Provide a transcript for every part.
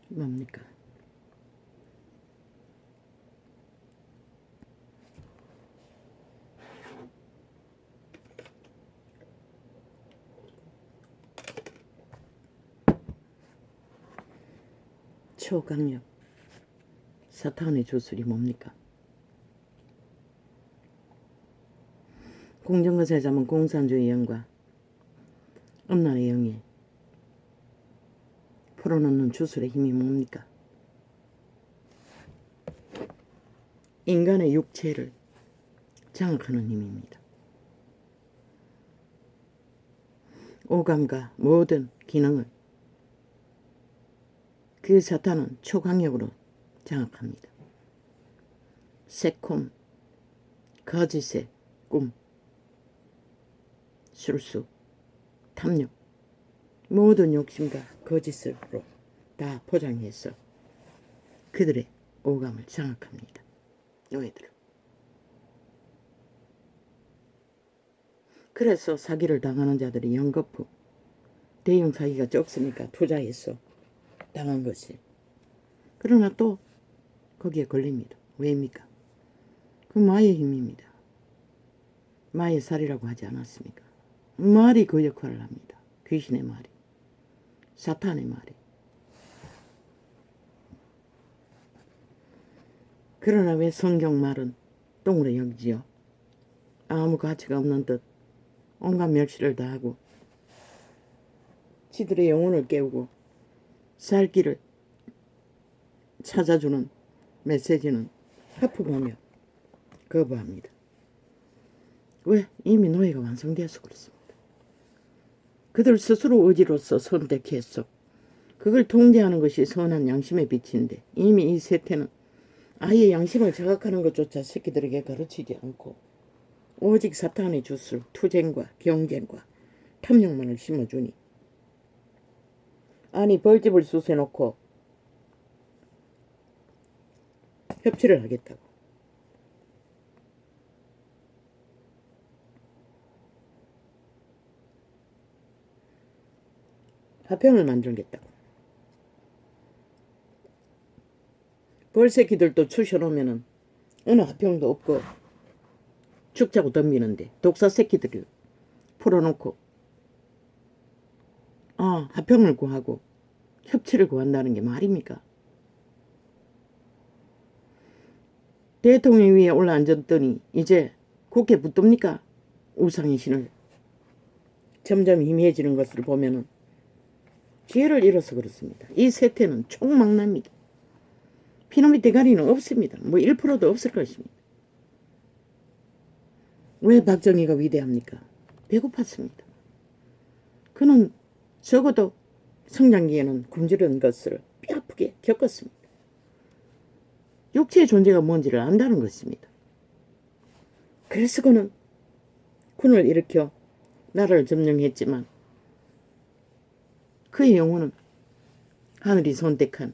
뭡니까? 초강력 사탄의 주술이 뭡니까? 공정거세 잡은 공산주의 영과 음란의 영에 풀어놓는 주술의 힘이 뭡니까? 인간의 육체를 장악하는 힘입니다. 오감과 모든 기능을 그 사탄은 초강력으로 장악합니다. 새콤, 거짓의 꿈, 술수, 탐욕, 모든 욕심과 거짓으로 다 포장해서 그들의 오감을 장악합니다. 노예들. 그래서 사기를 당하는 자들이 연거푸, 대형 사기가 적으니까 투자해서 당한 것이. 그러나 또 거기에 걸립니다. 왜입니까? 그 마의 힘입니다. 마의 살이라고 하지 않았습니까? 말이 그 역할을 합니다. 귀신의 말이, 사탄의 말이. 그러나 왜 성경 말은 똥으로 여기지요? 아무 가치가 없는 듯 온갖 멸시를 다하고 지들의 영혼을 깨우고 살 길을 찾아주는 메시지는 하품하며 거부합니다. 왜? 이미 노예가 완성되어서 그렇습니다. 그들 스스로 의지로서 선택했어. 그걸 통제하는 것이 선한 양심의 빛인데 이미 이 세태는 아예 양심을 자각하는 것조차 새끼들에게 가르치지 않고 오직 사탄의 주술, 투쟁과 경쟁과 탐욕만을 심어주니, 아니 벌집을 쑤셔놓고 협치를 하겠다고. 화평을 만들겠다고. 벌새끼들도 추셔놓으면은 어느 화평도 없고 죽자고 덤비는데 독사 새끼들을 풀어놓고 화평을 구하고 협치를 구한다는 게 말입니까? 대통령 위에 올라앉았더니 이제 국회 붙듭니까? 우상의 신을. 점점 희미해지는 것을 보면은 지혜를 잃어서 그렇습니다. 이 세태는 총망납니다. 피놈의 대가리는 없습니다. 뭐 1%도 없을 것입니다. 왜 박정희가 위대합니까? 배고팠습니다. 그는 적어도 성장기에는 굶주린 것을 뼈아프게 겪었습니다. 육체의 존재가 뭔지를 안다는 것입니다. 그래서 그는 군을 일으켜 나라를 점령했지만 그의 영혼은 하늘이 선택한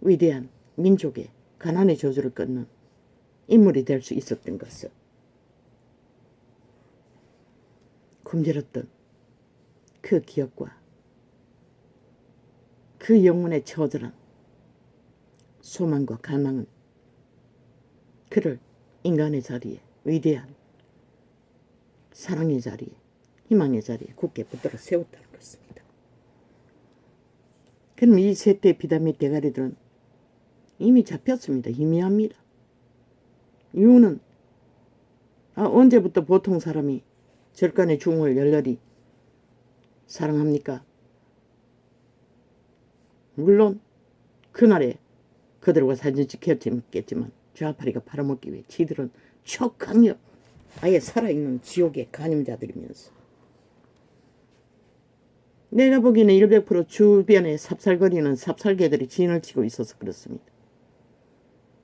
위대한 민족의 가난의 저주를 끊는 인물이 될 수 있었던 것을 굶주렸던 그 기억과 그 영혼의 처절한 소망과 갈망은 그를 인간의 자리에, 위대한 사랑의 자리에, 희망의 자리에 굳게 붙들어 세웠다는 것입니다. 그럼 이 세대 비단밑 대가리들은 이미 잡혔습니다. 희미합니다. 이유는 언제부터 보통 사람이 절간의 중을 열렬히 사랑합니까? 물론 그날에 그들과 사진 찍혔겠지만 좌파리가 팔아먹기 위해 지들은 초강력, 아예 살아있는 지옥의 간임자들이면서 내가 보기에는 100% 주변에 삽살거리는 삽살개들이 진을 치고 있어서 그렇습니다.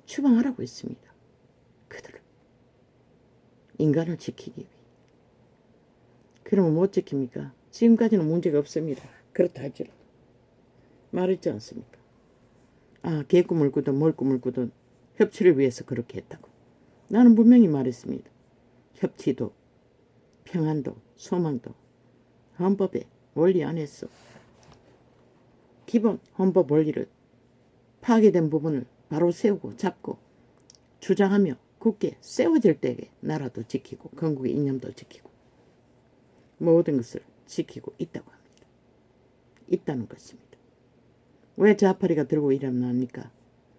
추방하라고 했습니다. 그들을 인간을 지키기 위해. 그러면 못 지킵니까? 지금까지는 문제가 없습니다. 그렇다 할지라도 말했지 않습니까? 개꿈을 꾸든 뭘 꿈을 꾸든 협치를 위해서 그렇게 했다고. 나는 분명히 말했습니다. 협치도 평안도 소망도 헌법의 원리 안에서 기본 헌법 원리를 파괴된 부분을 바로 세우고 잡고 주장하며 굳게 세워질 때에 나라도 지키고 건국의 이념도 지키고 모든 것을 지키고 있다고 합니다. 있다는 것입니다. 왜 좌파리가 들고 일어납니까?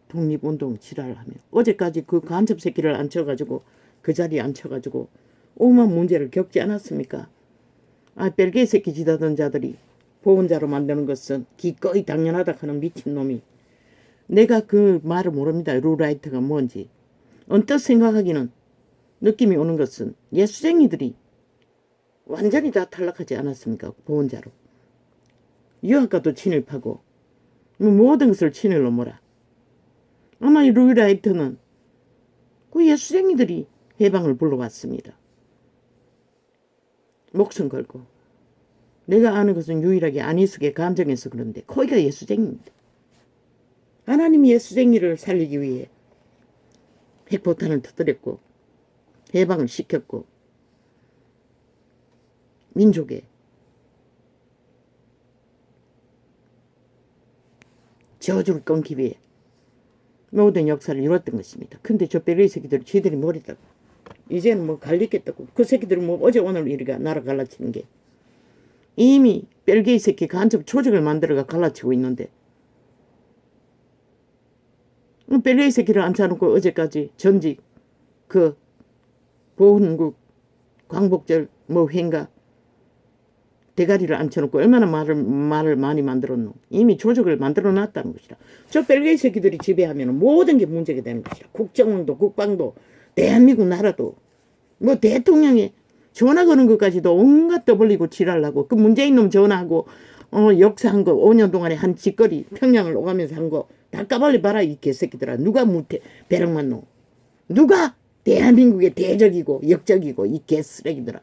독립운동 지랄을 하며 어제까지 그 간첩 새끼를 앉혀가지고 그 자리에 앉혀가지고 오만 문제를 겪지 않았습니까? 벨기에 새끼 지다던 자들이 보훈자로 만드는 것은 기꺼이 당연하다 하는 미친놈이 내가 그 말을 모릅니다. 루라이트가 뭔지. 언뜻 생각하기는 느낌이 오는 것은 예수쟁이들이 완전히 다 탈락하지 않았습니까? 보훈자로. 유학과도 친일파고 모든 것을 친일로 몰아. 아마 이 루라이트는 그 예수쟁이들이 해방을 불러왔습니다. 목숨 걸고. 내가 아는 것은 유일하게 안희숙의 감정에서 그런데 거기가 예수쟁이입니다. 하나님이 예수쟁이를 살리기 위해 핵폭탄을 터뜨렸고 해방을 시켰고 민족의 저주를 끊기 위해 모든 역사를 이뤘던 것입니다. 근데 저 벨기에 새끼들이 지들이 모르다고 이제는 뭐 갈리겠다고 그 새끼들은 뭐 어제 오늘 이리가 나라 갈라치는 게 이미 벨기에 새끼 간첩 조직을 만들어가 갈라치고 있는데 벨기에 새끼를 앉혀놓고 어제까지 전직 그 보훈국 광복절 뭐 회인가 대가리를 앉혀놓고 얼마나 말을 많이 만들었노. 이미 조직을 만들어놨다는 것이다. 저 벨기에 새끼들이 지배하면 모든 게 문제가 되는 것이다. 국정원도 국방도 대한민국 나라도 뭐 대통령이 전화 거는 것까지도 온갖 떠벌리고 지랄하고 그 문재인 놈 전화하고 역사한 거 5년 동안에 한 짓거리 평양을 오가면서 한 거 다 까발리 봐라 이 개새끼들아. 누가 배럭만 노. 누가 대한민국의 대적이고 역적이고 이 개쓰레기들아.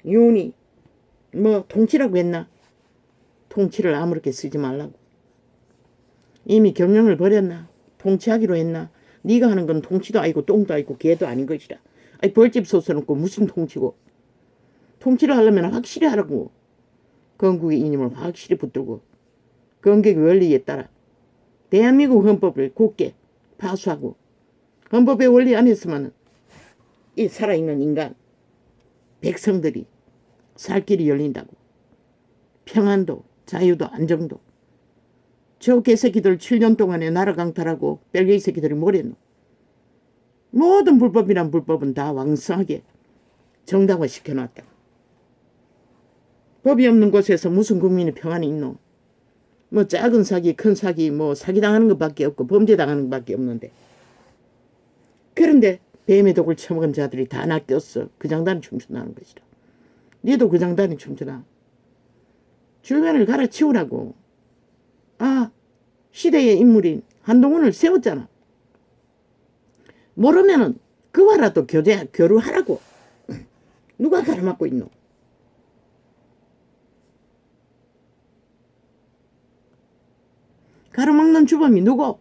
윤이 뭐 통치라고 했나? 통치를 아무렇게 쓰지 말라고. 이미 경영을 버렸나? 통치하기로 했나? 네가 하는 건 통치도 아니고 똥도 아니고 개도 아닌 것이라. 아니 벌집 솟아놓고 무슨 통치고. 통치를 하려면 확실히 하라고. 건국의 이념을 확실히 붙들고 건국의 원리에 따라 대한민국 헌법을 굳게 파수하고 헌법의 원리 안에서만 이 살아있는 인간 백성들이 살 길이 열린다고. 평안도 자유도 안정도. 저 개새끼들 7년 동안에 나라 강탈하고 벨기에 새끼들이 뭐랬노. 모든 불법이란 불법은 다 왕성하게 정당화 시켜놨다. 법이 없는 곳에서 무슨 국민의 평안이 있노. 뭐 작은 사기 큰 사기 뭐 사기당하는 것밖에 없고 범죄당하는 것밖에 없는데. 그런데 뱀의 독을 처먹은 자들이 다 낚였어. 그 장단에 춤춘다는 것이다. 니도 그 장단에 춤추나. 주변을 갈아치우라고. 시대의 인물인 한동훈을 세웠잖아. 모르면은 그와라도 교류하라고. 누가 가로막고 있노. 가로막는 주범이 누구?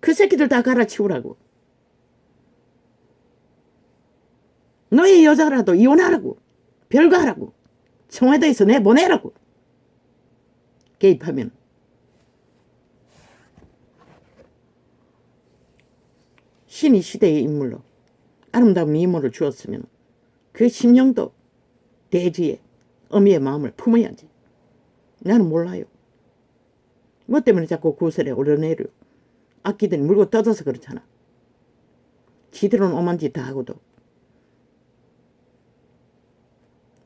그 새끼들 다 갈아치우라고. 너의 여자라도 이혼하라고. 별거하라고. 청와대에서 내보내라고. 개입하면. 신이 시대의 인물로 아름다운 미모를 주었으면 그 심령도 대지의 어미의 마음을 품어야지. 나는 몰라요. 뭐 때문에 자꾸 구설에 오르내려. 악기들이 물고 뜯어서 그렇잖아. 지들은 오만 짓 다 하고도.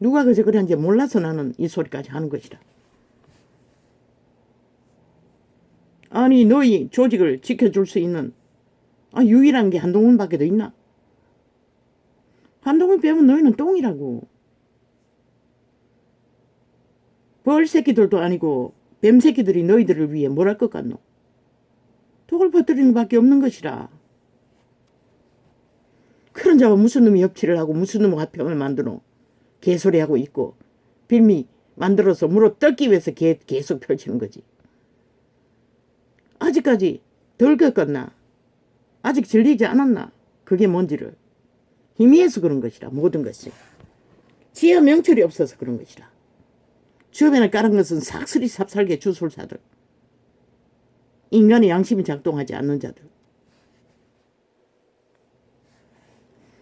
누가 그저 그런지 몰라서 나는 이 소리까지 하는 것이다. 아니 너희 조직을 지켜줄 수 있는 유일한 게 한동훈밖에 더 있나? 한동훈 빼면 너희는 똥이라고. 벌새끼들도 아니고 뱀새끼들이 너희들을 위해 뭘 할 것 같노? 독을 퍼뜨리는 것밖에 없는 것이라. 그런 자와 무슨 놈이 협치를 하고 무슨 놈의 화평을 만드노? 개소리하고 있고 빌미 만들어서 물어 뜯기 위해서 계속 펼치는 거지. 아직까지 덜 겪었나? 아직 질리지 않았나? 그게 뭔지를. 희미해서 그런 것이라. 모든 것이 지혜 명철이 없어서 그런 것이라. 주변에 깔은 것은 삭스리 삽살개 주술사들, 인간의 양심이 작동하지 않는 자들.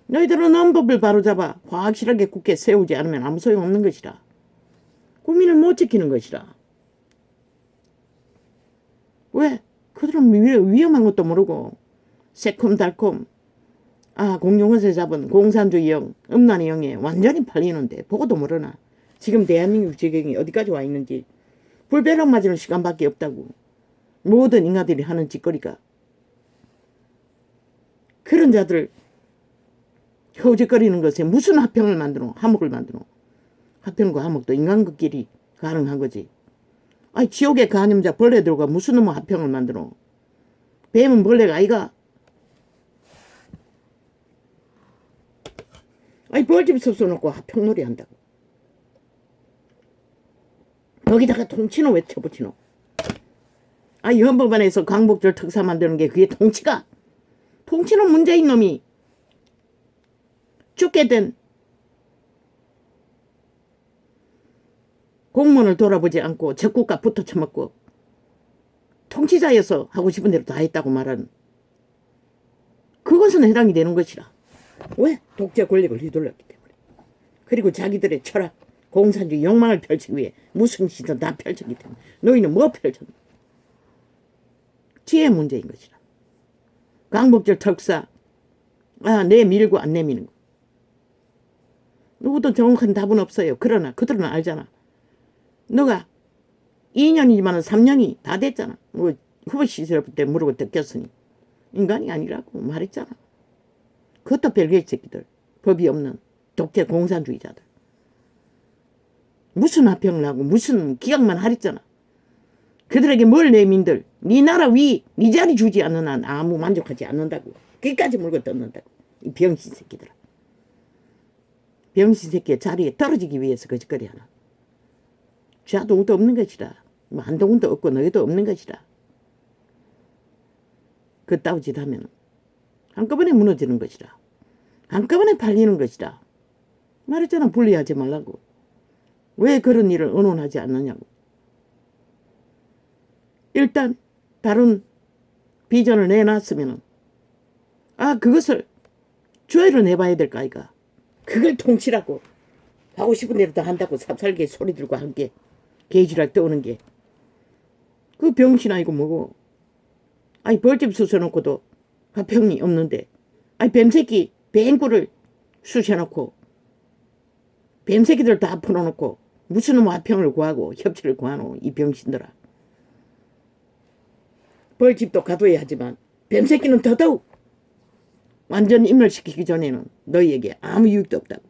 너희들은 언법을 바로잡아 확실하게 굳게 세우지 않으면 아무 소용없는 것이라. 국민을 못 지키는 것이라. 왜? 그들은 위험한 것도 모르고 새콤달콤 공룡원세 잡은 공산주의 영, 음란의 영에 완전히 팔리는데 보고도 모르나. 지금 대한민국 지경이 어디까지 와 있는지. 불벼락 맞이는 시간밖에 없다고. 모든 인간들이 하는 짓거리가. 그런 자들 허우적거리는 것에 무슨 화평을 만드노? 화목을 만드노? 화평과 화목도 인간끼리 가능한 거지. 지옥의 간염자 벌레들과 무슨 놈의 화평을 만드노? 뱀은 벌레가 아이가? 벌집 섭서놓고 화평놀이 한다고. 거기다가 통치노 왜 쳐붙이노? 헌법안에서 광복절 특사 만드는 게 그게 통치가? 통치는 문재인 놈이 죽게 된 공무원을 돌아보지 않고 적국과 붙어 처먹고 통치자여서 하고 싶은 대로 다 했다고 말하는, 그것은 해당이 되는 것이라. 왜? 독재 권력을 휘둘렀기 때문에. 그리고 자기들의 철학, 공산주의 욕망을 펼치기 위해 무슨 짓은 다 펼쳤기 때문에. 너희는 뭐 펼쳤노? 지혜 문제인 것이라. 광복절 특사 내밀고 안 내미는 거. 누구도 정확한 답은 없어요. 그러나 그들은 알잖아. 너가 2년이지만 3년이 다 됐잖아. 후보 시절 때 물고 뜯겼으니 인간이 아니라고 말했잖아. 그것도 별개의 새끼들, 법이 없는 독재 공산주의자들. 무슨 화평을 하고 무슨 기각만 하랬잖아. 그들에게 뭘 내민들, 네 나라 위, 네 자리 주지 않는 한 아무 만족하지 않는다고. 거기까지 물고 뜯는다고. 이 병신 새끼들아. 병신 새끼의 자리에 떨어지기 위해서 거짓거리 하나. 좌동도 없는 것이라. 한동훈도 없고 너희도 없는 것이라. 그따위 짓 하면 한꺼번에 무너지는 것이라. 한꺼번에 팔리는 것이라. 말했잖아. 분리하지 말라고. 왜 그런 일을 언론하지 않느냐고. 일단 다른 비전을 내놨으면 그것을 조회를 해봐야 될까 아이가. 그걸 통치라고. 하고 싶은 대로 다 한다고. 삽살개 소리들과 함께 개지랄 떠오는 게. 그 병신 아이고 뭐고. 벌집 쑤셔놓고도 화평이 없는데. 뱀새끼 뱀꿀을 쑤셔놓고 뱀새끼들 다 풀어놓고 무슨 화평을 구하고 협치를 구하노. 이 병신들아. 벌집도 가둬야 하지만 뱀새끼는 더더욱 완전 인멸시키기 전에는 너희에게 아무 유익도 없다고.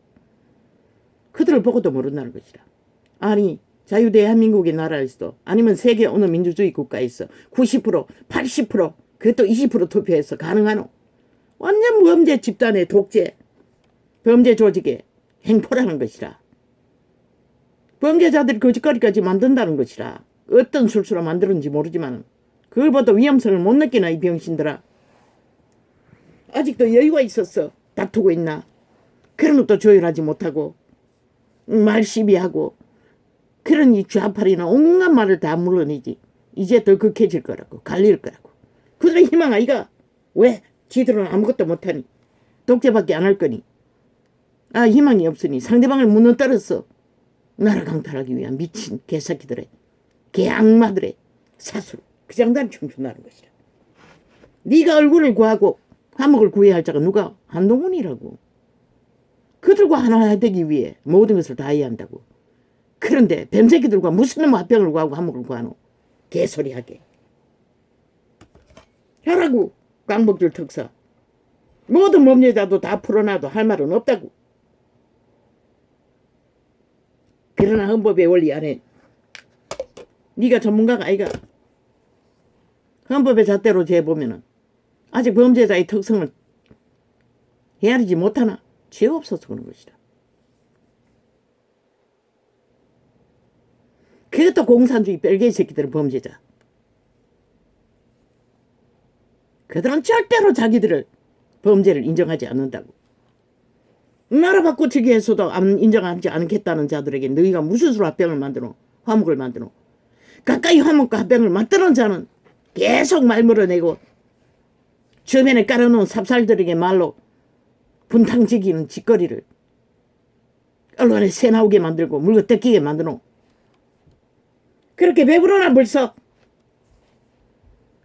그들을 보고도 모른다는 것이라. 아니 자유대한민국의 나라에서도 아니면 세계 어느 민주주의 국가에서 90% 80% 그것도 20% 투표해서 가능하노? 완전 범죄 집단의 독재 범죄 조직의 행포라는 것이라. 범죄자들이 거짓거리까지 만든다는 것이라. 어떤 술수로 만들었는지 모르지만 그걸보다 위험성을 못 느끼나 이 병신들아. 아직도 여유가 있었어. 다투고 있나. 그런 것도 조율하지 못하고 말 시비하고 그런 이 좌파리나 온갖 말을 다 물어내지. 이제 더 극해질 거라고. 갈릴 거라고. 그들의 희망 아이가. 왜? 지들은 아무것도 못하니. 독재밖에 안 할 거니. 희망이 없으니 상대방을 무너뜨려서 나라 강탈하기 위한 미친 개새끼들의 개악마들의 사술. 그 장단이 춤춘다는 것이라. 네가 얼굴을 구하고 화목을 구해야 할 자가 누가? 한동훈이라고. 그들과 하나 되기 위해 모든 것을 다 해야 한다고. 그런데 뱀새끼들과 무슨 화평을 구하고 화목을 구하노? 개소리하게. 하라고. 광복절 특사. 모든 범죄자도 다 풀어놔도 할 말은 없다고. 그러나 헌법의 원리 안에 네가 전문가가 아이가. 헌법의 잣대로 재보면은 아직 범죄자의 특성을 헤아리지 못하나? 죄 없어서 그런 것이다. 그것도 공산주의 별개의 새끼들은 범죄자. 그들은 절대로 자기들을 범죄를 인정하지 않는다고. 나라 바꾸치기 해서도 인정하지 않겠다는 자들에게 너희가 무슨 수로 합병을 만드노? 화목을 만드노? 가까이 화목과 합병을 만드는 자는 계속 말 물어내고 주변에 깔아놓은 삽살들에게 말로 분탕지기는 짓거리를 언론에 새 나오게 만들고 물고 뜯기게 만드노. 그렇게 배부르나 벌써?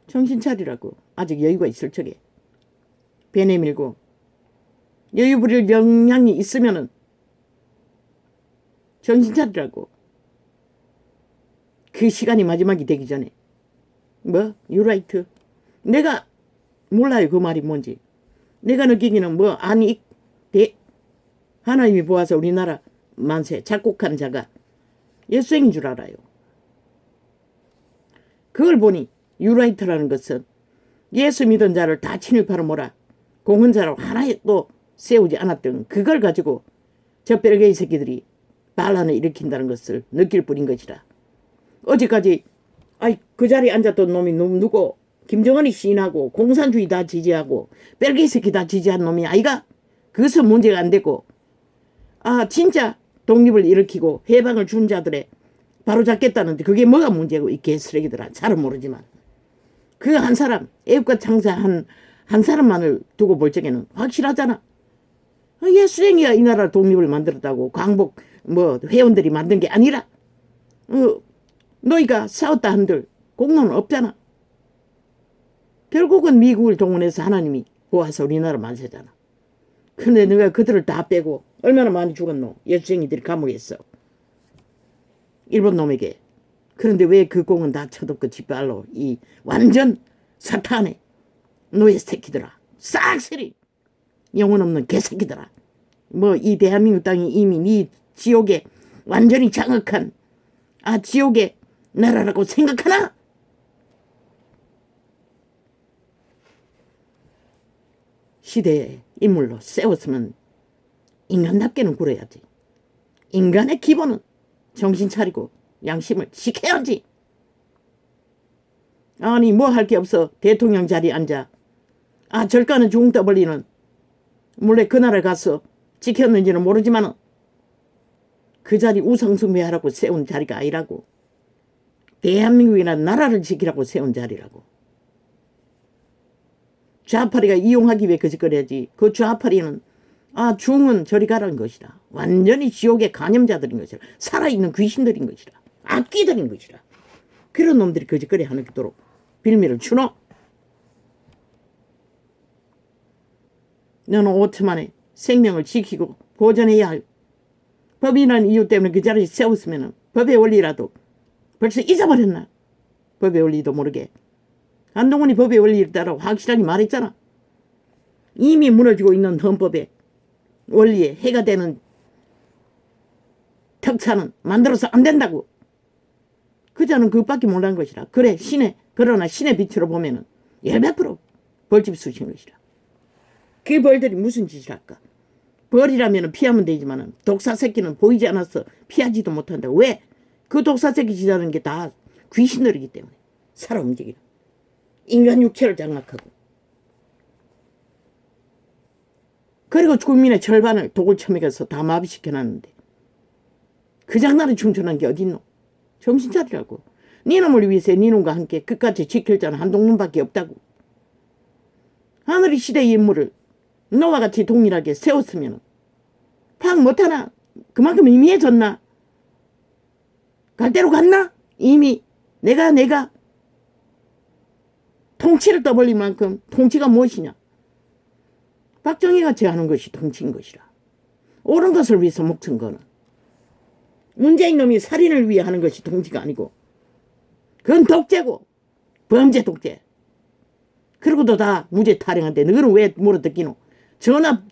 정신 차리라고. 아직 여유가 있을 적에 배 내밀고 여유 부릴 영향이 있으면은 정신 차리라고. 그 시간이 마지막이 되기 전에. 뭐? 유라이트. 내가 몰라요 그 말이 뭔지. 내가 느끼기는 뭐 아니 하나님이 보아서 우리나라 만세 작곡한 자가 예수행인 줄 알아요. 그걸 보니 유라이트라는 것은 예수 믿은 자를 다 친일파로 몰아 공헌자로 하나에 또 세우지 않았던 그걸 가지고 저 벨게이 새끼들이 반란을 일으킨다는 것을 느낄 뿐인 것이라. 어제까지 그 자리에 앉았던 놈이 누구 김정은이 시인하고 공산주의 다 지지하고 벨게이 새끼 다 지지한 놈이 아이가? 그것은 문제가 안 되고 진짜 독립을 일으키고 해방을 준 자들의 바로 잡겠다는데 그게 뭐가 문제고 이 개쓰레기들아. 잘은 모르지만 그 한 사람 애국가 창사 한 사람만을 두고 볼 적에는 확실하잖아. 예수행이가 이 나라 독립을 만들었다고 광복 회원들이 만든 게 아니라 너희가 싸웠다 한들 공로는 없잖아. 결국은 미국을 동원해서 하나님이 보아서 우리나라 만세잖아. 근데 너가 그들을 다 빼고 얼마나 많이 죽었노? 예수쟁이들이 감옥에 있어. 일본 놈에게. 그런데 왜 그 공은 다 쳐덮고 짓발로 이 완전 사탄의 노예 새끼들아. 싹쓸이 영혼 없는 개새끼들아. 이 대한민국 땅이 이미 네 지옥에 완전히 장악한 지옥의 나라라고 생각하나? 시대의 인물로 세웠으면 인간답게는 굴어야지. 인간의 기본은 정신 차리고 양심을 지켜야지. 아니 뭐 할 게 없어 대통령 자리에 앉아 절가는 중 떠벌리는 물론 그 나라에 가서 지켰는지는 모르지만 그 자리 우상숭배하라고 세운 자리가 아니라고. 대한민국이라는 나라를 지키라고 세운 자리라고. 좌파리가 이용하기 위해 거짓거려야지. 그 좌파리는 중은 저리 가라는 것이다. 완전히 지옥의 간염자들인 것이라. 살아있는 귀신들인 것이라. 악귀들인 것이라. 그런 놈들이 거짓거리 하는 도록 빌미를 주노. 너는 5초 만에 생명을 지키고 보존해야 할 법이라는 이유 때문에 그 자리에 세웠으면 법의 원리라도 벌써 잊어버렸나? 법의 원리도 모르게. 한동훈이 법의 원리를 따라 확실하게 말했잖아. 이미 무너지고 있는 헌법의 원리에 해가 되는 특사는 만들어서 안 된다고. 그자는 그것밖에 몰라는 것이라. 그러나 신의 빛으로 보면은 100% 벌집 쑤신 것이라. 그 벌들이 무슨 짓을 할까? 벌이라면 피하면 되지만 독사 새끼는 보이지 않아서 피하지도 못한다. 왜? 그 독사 새끼 짓하는 게 다 귀신들이기 때문에. 살아 움직이는. 인간 육체를 장악하고. 그리고 국민의 절반을 독을 처먹여서 다 마비시켜놨는데 그 장난을 충천한 게 어딨노? 정신 차리라고. 네 놈을 위해서 네 놈과 함께 끝까지 지킬 자는 한동훈밖에 없다고. 하늘이 시대의 인물을 너와 같이 동일하게 세웠으면 파악 못하나? 그만큼 희미해졌나? 갈 대로 갔나? 이미 내가 통치를 떠벌린 만큼 통치가 무엇이냐? 박정희가 제하는 것이 통치인 것이라. 옳은 것을 위해서 목숨 거는. 문재인 놈이 살인을 위해 하는 것이 통치가 아니고 그건 독재고 범죄 독재. 그리고도 다 무죄 타령한데 너는 왜 물어뜯기노? 전압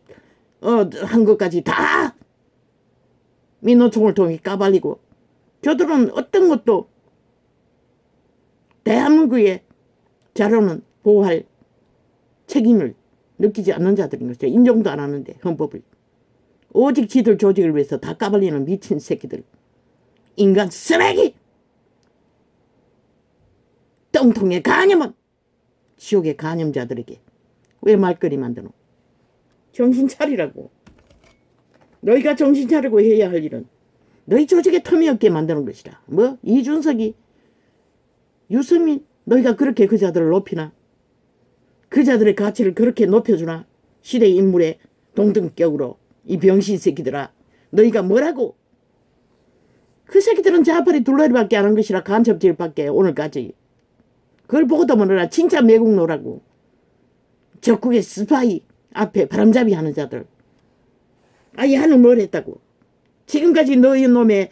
한 것까지 다 민노총을 통해 까발리고 저들은 어떤 것도 대한민국의 자료는 보호할 책임을 느끼지 않는 자들인 것이죠. 인정도 안 하는데 헌법을. 오직 지들 조직을 위해서 다 까발리는 미친 새끼들. 인간 쓰레기! 똥통의 간염은 지옥의 간염자들에게 왜 말거리 만드노? 정신 차리라고. 너희가 정신 차리고 해야 할 일은 너희 조직에 텀이 없게 만드는 것이다. 뭐 이준석이 유승민 너희가 그렇게 그 자들을 높이나? 그 자들의 가치를 그렇게 높여주나? 시대의 인물의 동등격으로 이 병신 새끼들아 너희가 뭐라고? 그 새끼들은 자파리 둘러리밖에 안 한 것이라 간첩질밖에 오늘까지. 그걸 보고도 모르나 진짜 매국노라고. 적국의 스파이 앞에 바람잡이 하는 자들. 아이 하늘 뭘 했다고. 지금까지 너희 놈의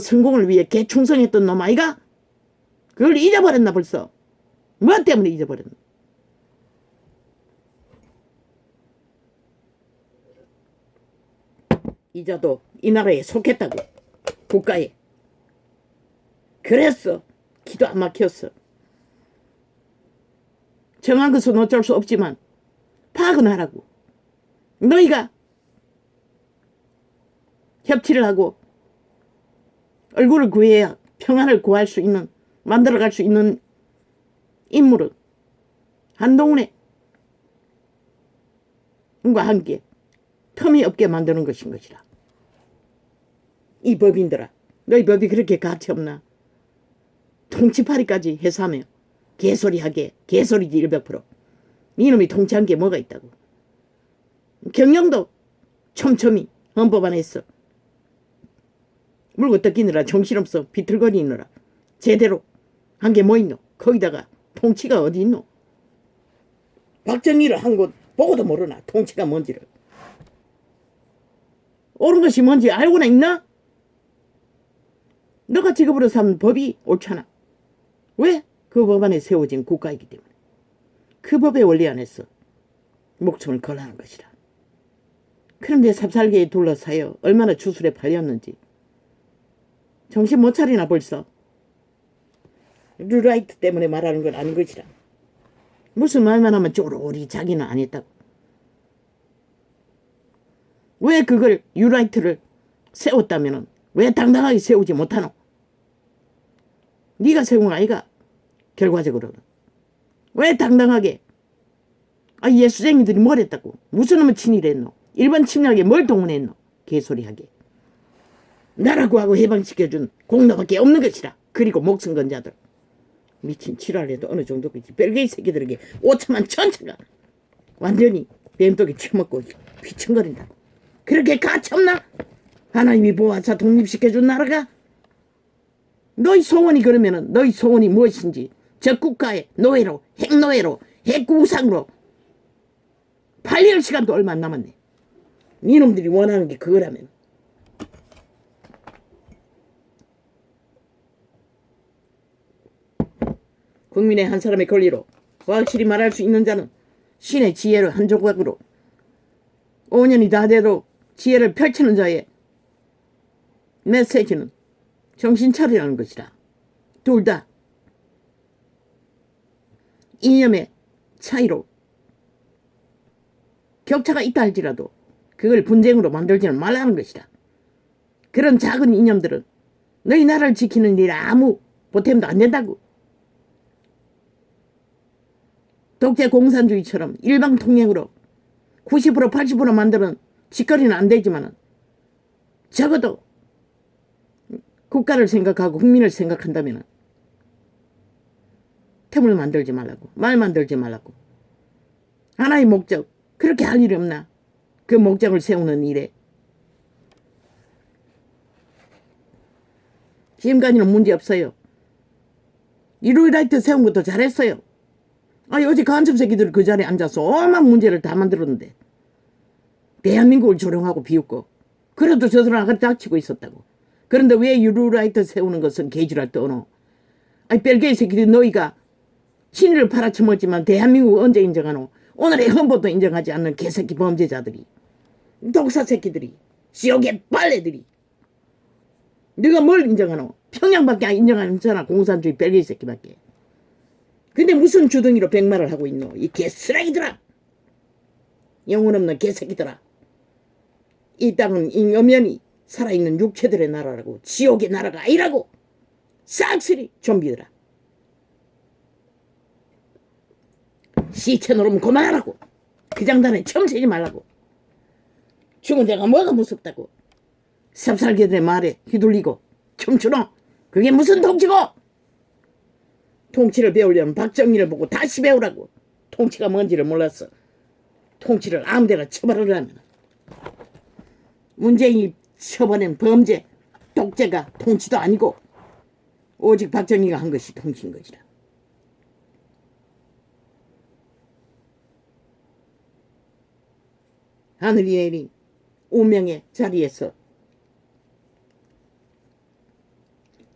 성공을 위해 개충성했던 놈 아이가? 그걸 잊어버렸나 벌써. 뭐 때문에 잊어버렸나. 이자도 이 나라에 속했다고. 국가에. 그랬어. 기도 안 막혔어. 정한 것은 어쩔 수 없지만 파악은 하라고. 너희가 협치를 하고 얼굴을 구해야 평안을 구할 수 있는 만들어갈 수 있는 인물은 한동훈의 과 함께 텀이 없게 만드는 것인 것이라. 이 법인들아 너희 법이 그렇게 가치 없나? 통치파리까지 해사며 개소리하게 개소리지 100%. 이놈이 통치한 게 뭐가 있다고. 경영도 촘촘히 헌법 안에 있어. 물고 뜯기느라 정신없어 비틀거리느라 제대로 한 게 뭐 있노? 거기다가 통치가 어디 있노? 박정희를 한 곳 보고도 모르나 통치가 뭔지를. 옳은 것이 뭔지 알고나 있나? 너가 직업으로 삼는 법이 옳잖아. 왜? 그 법 안에 세워진 국가이기 때문에. 그 법의 원리 안에서 목숨을 걸라는 것이다. 그런데 삽살개에 둘러싸여 얼마나 주술에 팔렸는지 정신 못 차리나 벌써. 류라이트 때문에 말하는 건 아닌 것이라. 무슨 말만 하면 쪼로리 자기는 안 했다고. 왜 그걸 류라이트를 세웠다면은 왜 당당하게 세우지 못하노? 네가 세운 거 아이가? 결과적으로는. 왜 당당하게? 아 예수쟁이들이 뭘 했다고? 무슨 놈의 친일했노? 일본 침략에 뭘 동원했노? 개소리하게. 나라 구하고 해방시켜준 공로밖에 없는 것이라. 그리고 목숨 건 자들. 미친 지랄해도 어느 정도겠지. 벨게이 새끼들에게 오차만 천차가 완전히 뱀독이 처먹고 비청거린다고. 그렇게 가차없나? 하나님이 보아서 독립시켜준 나라가? 너희 소원이 그러면은 너희 소원이 무엇인지 적국가의 노예로 핵노예로 핵구상으로 팔릴 시간도 얼마 안 남았네. 니놈들이 원하는 게 그거라면. 국민의 한 사람의 권리로 확실히 말할 수 있는 자는 신의 지혜로 한 조각으로 5년이 다 돼도 지혜를 펼치는 자의 메시지는 정신 차리라는 것이다. 둘 다 이념의 차이로 격차가 있다 할지라도 그걸 분쟁으로 만들지는 말라는 것이다. 그런 작은 이념들은 너희 나라를 지키는 일에 아무 보탬도 안 된다고. 독재 공산주의처럼 일방통행으로 90% 80% 만드는 짓거리는 안 되지만 적어도 국가를 생각하고 국민을 생각한다면 틈을 만들지 말라고. 말 만들지 말라고. 하나의 목적. 그렇게 할 일이 없나? 그 목적을 세우는 일에. 지금까지는 문제 없어요. 이루라이트 세운 것도 잘했어요. 아니 어제 간첩 새끼들이 그 자리에 앉아서 엄한 문제를 다 만들었는데 대한민국을 조롱하고 비웃고 그래도 저들은 아까 닥치고 있었다고. 그런데 왜 유루라이트 세우는 것은 개지랄 떠노? 아니 벨게이 새끼들 너희가 친일을 팔아쳐먹지만 대한민국 언제 인정하노? 오늘의 헌법도 인정하지 않는 개새끼 범죄자들이 독사 새끼들이 지옥의 빨래들이 네가 뭘 인정하노? 평양밖에 안 인정하잖아. 공산주의 벨게이 새끼밖에. 근데 무슨 주둥이로 백말을 하고 있노? 이 개쓰레기들아. 영혼 없는 개새끼들아. 이 땅은 잉여면이 살아있는 육체들의 나라라고. 지옥의 나라가 아니라고. 싹쓸이 좀비들아. 시체 노름 그만하라고. 그 장단에 처음 세지 말라고. 죽은 자가 뭐가 무섭다고. 삽살개들의 말에 휘둘리고 춤추노. 그게 무슨 통치고. 통치를 배우려면 박정희를 보고 다시 배우라고. 통치가 뭔지를 몰랐어. 통치를 아무데나 처벌하려면. 문재인이 처벌한 범죄 독재가 통치도 아니고 오직 박정희가 한 것이 통치인 것이라. 하늘이 내린 운명의 자리에서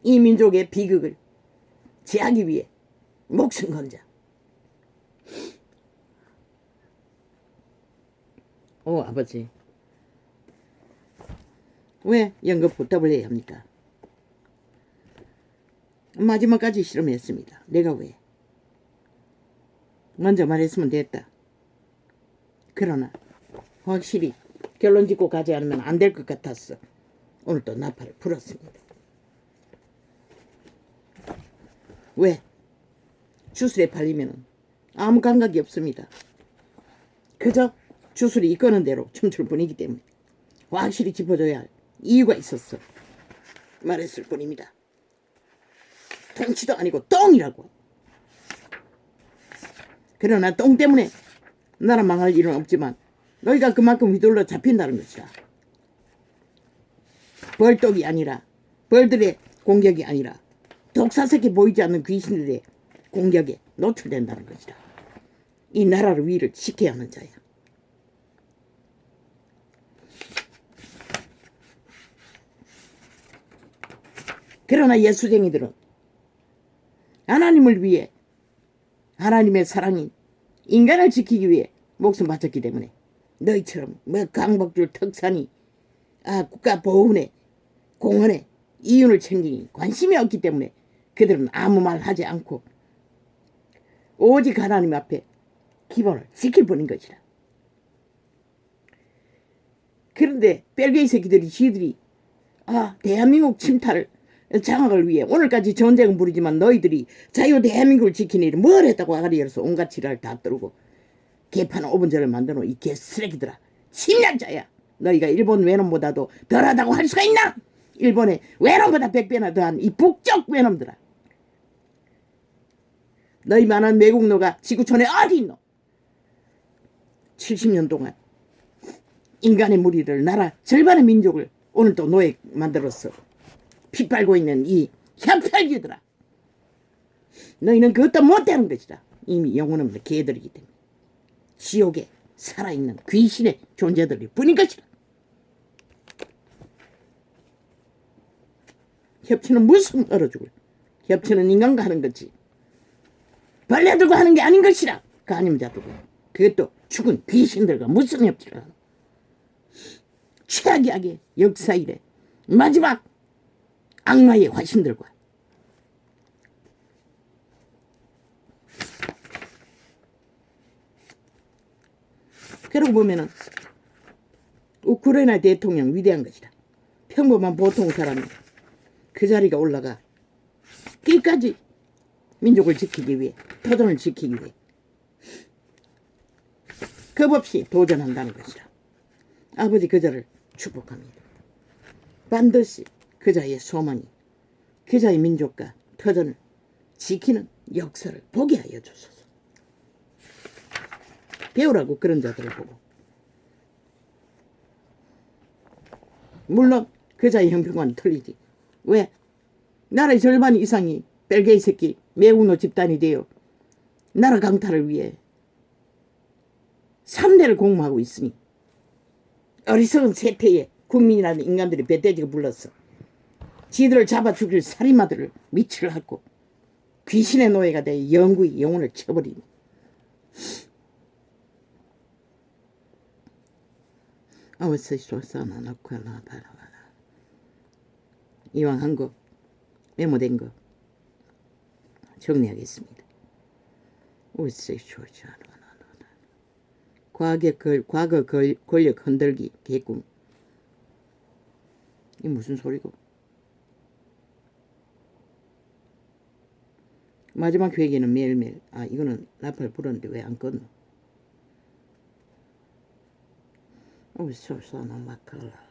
이 민족의 비극을 제하기 위해 목숨 건 자. 오 아버지, 왜 연금 보답을 해야 합니까? 마지막까지 실험했습니다. 내가 왜? 먼저 말했으면 됐다. 그러나 확실히 결론 짓고 가지 않으면 안 될 것 같았어. 오늘 또 나팔을 불었습니다. 왜? 주술에 팔리면 아무 감각이 없습니다. 그저 주술이 이끄는 대로 춤출 뿐이기 때문에 확실히 짚어줘야 할 이유가 있었어. 말했을 뿐입니다. 통치도 아니고 똥이라고. 그러나 똥 때문에 나라 망할 일은 없지만 너희가 그만큼 휘둘러 잡힌다는 것이다. 벌떡이 아니라, 벌들의 공격이 아니라 독사색이 보이지 않는 귀신들의 공격에 노출된다는 것이다. 이 나라를 위를 지켜야 하는 자야. 그러나 예수쟁이들은 하나님을 위해, 하나님의 사랑인 인간을 지키기 위해 목숨 바쳤기 때문에 너희처럼 뭐 강복줄 특산이 국가 보훈에 공헌에 이윤을 챙기니 관심이 없기 때문에 그들은 아무 말 하지 않고 오직 하나님 앞에 기본을 지킬 뿐인 것이라. 그런데 벨게이 새끼들이 지들이 대한민국 침탈을 장악을 위해 오늘까지 전쟁은 부리지만 너희들이 자유 대한민국을 지키는 일을 뭘 했다고 아가리 열어서 온갖 지랄을 다 떨고 개판은 5분전을 만들어 이 개쓰레기들아. 10년짜야. 너희가 일본 외놈보다도 덜하다고 할 수가 있나? 일본의 외놈보다 100배나 더한 이 북쪽 외놈들아. 너희만한 매국노가 지구촌에 어디 있노? 70년 동안 인간의 무리를 나라 절반의 민족을 오늘 또 노예 만들었어. 피 빨고 있는 이 협탈기들아. 너희는 그것도 못하는 것이다. 이미 영혼 없는 개들이기 때문에. 지옥에 살아있는 귀신의 존재들일 뿐인 것이다. 협치는 무슨 얼어 죽을. 협치는 인간과 하는 거지. 벌레 들고 하는 게 아닌 것이라. 간임자 두고. 그것도 죽은 귀신들과 무슨 협치를 하노. 최악의 악의 역사 이래 마지막 악마의 화신들과 그러고 보면은 우크라이나 대통령 위대한 것이다. 평범한 보통 사람이 그 자리가 올라가 끝까지 민족을 지키기 위해, 토전을 지키기 위해 겁없이 도전한다는 것이다. 아버지 그자를 축복합니다. 반드시 그자의 소망이 그자의 민족과 터전을 지키는 역사를 보게 하여 주소서. 배우라고 그런 자들을 보고. 물론 그자의 형평과는 틀리지. 왜? 나라의 절반 이상이 벨게이 새끼 매국노 집단이 되어 나라 강탈을 위해 3대를 공모하고 있으니 어리석은 세태에 국민이라는 인간들이 배돼지가 불렀어. 지들을 잡아 죽일 살인마들을 미치를 하고 귀신의 노예가 돼 영구히 영혼을 쳐버리니 아워서소서나 넣고나 바라봐라. 이왕 한 거 메모된 거 정리하겠습니다. 과거 권력 흔들기 개꿈. 이 무슨 소리고? 마지막 회개는 매일매일. 이거는 나팔 불었는데 왜 안 껐노? 우소소나 마카라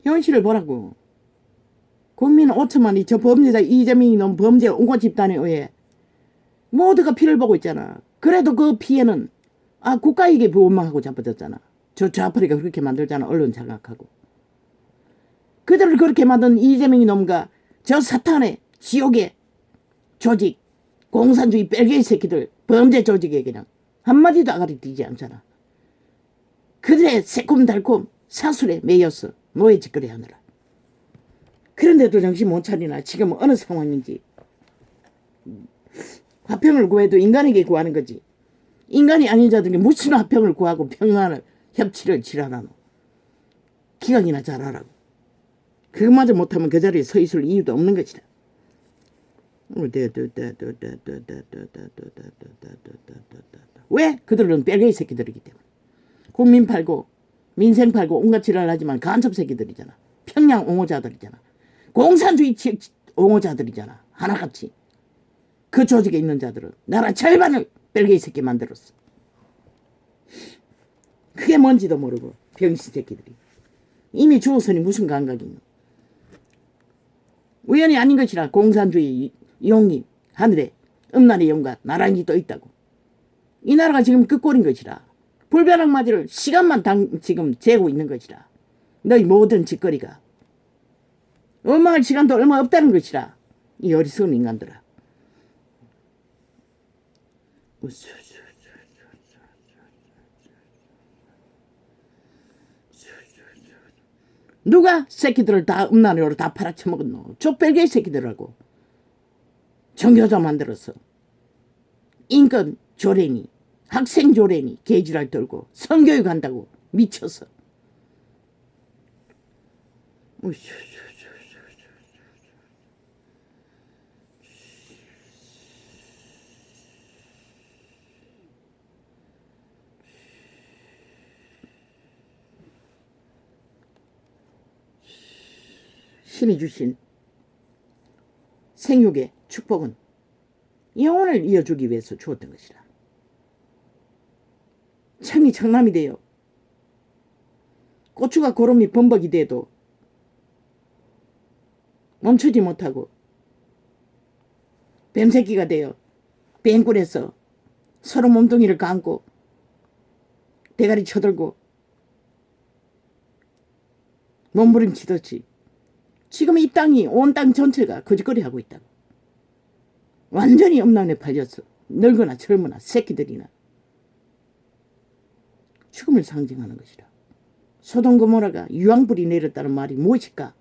현실을 보라고. 국민 5천만이 저 범죄자 이재명이 놈 범죄 온갖 집단에 의해 모두가 피를 보고 있잖아. 그래도 그 피해는 국가에게 원망하고 자빠졌잖아. 저 좌파리가 그렇게 만들잖아. 언론 장악하고. 그들을 그렇게 만든 이재명이 놈과 저 사탄의 지옥의 조직 공산주의 뺄개이 새끼들 범죄 조직에 그냥 한마디도 아가리 뛰지 않잖아. 그들의 새콤달콤 사술에 매였어. 노예 짓거리 하느라. 그런데도 정신 못 차리나. 지금 어느 상황인지. 화평을 구해도 인간에게 구하는 거지. 인간이 아닌 자들이 무슨 화평을 구하고 평안을 협치를 지랄하노. 기각이나 잘하라고. 그것마저 못하면 그 자리에 서 있을 이유도 없는 것이다. 왜? 그들은 뺄개이 새끼들이기 때문에. 국민 팔고 민생 팔고 온갖 지랄하지만 간첩 새끼들이잖아. 평양 옹호자들이잖아. 공산주의 옹호자들이잖아. 하나같이. 그 조직에 있는 자들은 나라 절반을 뺄개이 새끼 만들었어. 그게 뭔지도 모르고 병신 새끼들이. 이미 죽었으니 무슨 감각이냐. 우연이 아닌 것이라. 공산주의 용이 하늘에 음란의 영가 나란히 떠 있다고. 이 나라가 지금 끝골인 것이라. 불벼락 맞이를 시간만 지금 재고 있는 것이라. 너희 모든 짓거리가. 원망할 시간도 얼마 없다는 것이라. 이 어리석은 인간들아. 누가 새끼들을 다 음란으로 다 팔아쳐먹었노? 족벨개의 새끼들하고. 정교자 만들어서 인권 조례니 학생 조례니 개지랄 떨고 성교육 한다고 미쳐서. 신이 주신 생육의 축복은 영혼을 이어주기 위해서 주었던 것이라. 창이 창남이 되어 고추가 고름이 범벅이 돼도 멈추지 못하고 뱀새끼가 되어 뱅굴에서 서로 몸뚱이를 감고 대가리 쳐들고 몸부림치듯이 지금 이 땅이 온 땅 전체가 거짓거리하고 있다고. 완전히 음란에 팔렸어. 늙거나 젊으나 새끼들이나. 죽음을 상징하는 것이라. 소돔 고모라가 유황불이 내렸다는 말이 무엇일까?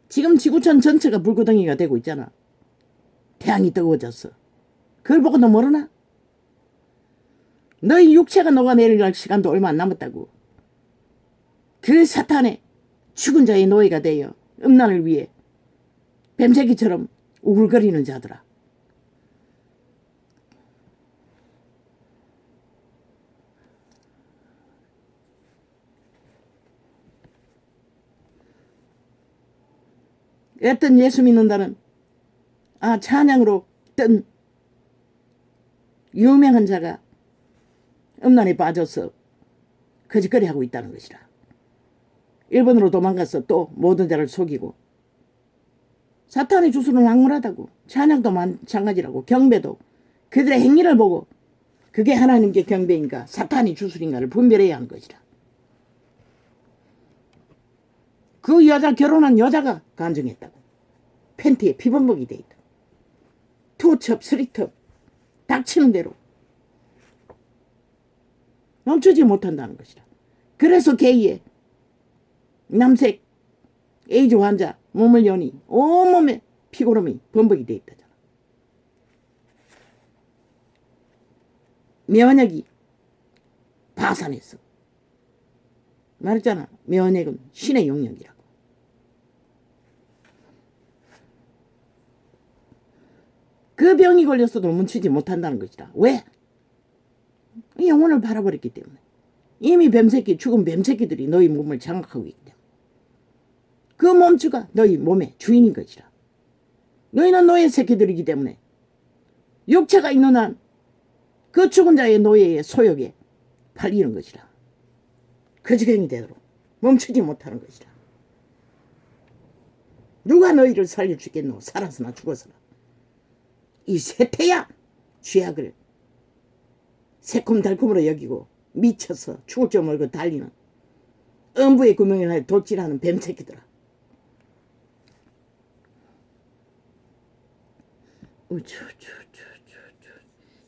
지금 지구촌 전체가 불구덩이가 되고 있잖아. 태양이 뜨거워졌어. 그걸 보고 너 모르나? 너희 육체가 녹아내릴 시간도 얼마 안 남았다고. 그 사탄의 죽은 자의 노예가 되어 음란을 위해 뱀새끼처럼 우글거리는 자들아. 어떤 예수 믿는다는 찬양으로 뜬 유명한 자가 음란에 빠져서 거짓거리하고 있다는 것이라. 일본으로 도망가서 또 모든 자를 속이고. 사탄의 주술은 황홀하다고. 찬양도 마찬가지라고. 경배도 그들의 행위를 보고 그게 하나님께 경배인가 사탄의 주술인가를 분별해야 하는 것이라. 그 여자 결혼한 여자가 간증했다고. 팬티에 피범벅이 돼 있다. 투첩 쓰리첩 닥치는 대로 멈추지 못한다는 것이라. 그래서 게이의 남색 에이즈 환자 몸을 여니 온몸에 피고름이 범벅이 돼 있다잖아. 면역이 파산했어. 말했잖아. 면역은 신의 영역이라고. 그 병이 걸렸어도 멈추지 못한다는 것이다. 왜? 영혼을 바라버렸기 때문에. 이미 뱀새끼, 죽은 뱀새끼들이 너희 몸을 장악하고 있기 때문에. 그 몸주가 너희 몸의 주인인 것이라. 너희는 노예 새끼들이기 때문에 육체가 있는 한 그 죽은 자의 노예의 소욕에 팔리는 것이라. 그 지경이 되도록 멈추지 못하는 것이라. 누가 너희를 살려주겠노? 살아서나 죽어서나. 이 세태야 죄악을 새콤달콤으로 여기고 미쳐서 죽을 줄 모르고 달리는 음부의 구멍을 돌질하는 뱀새끼들아.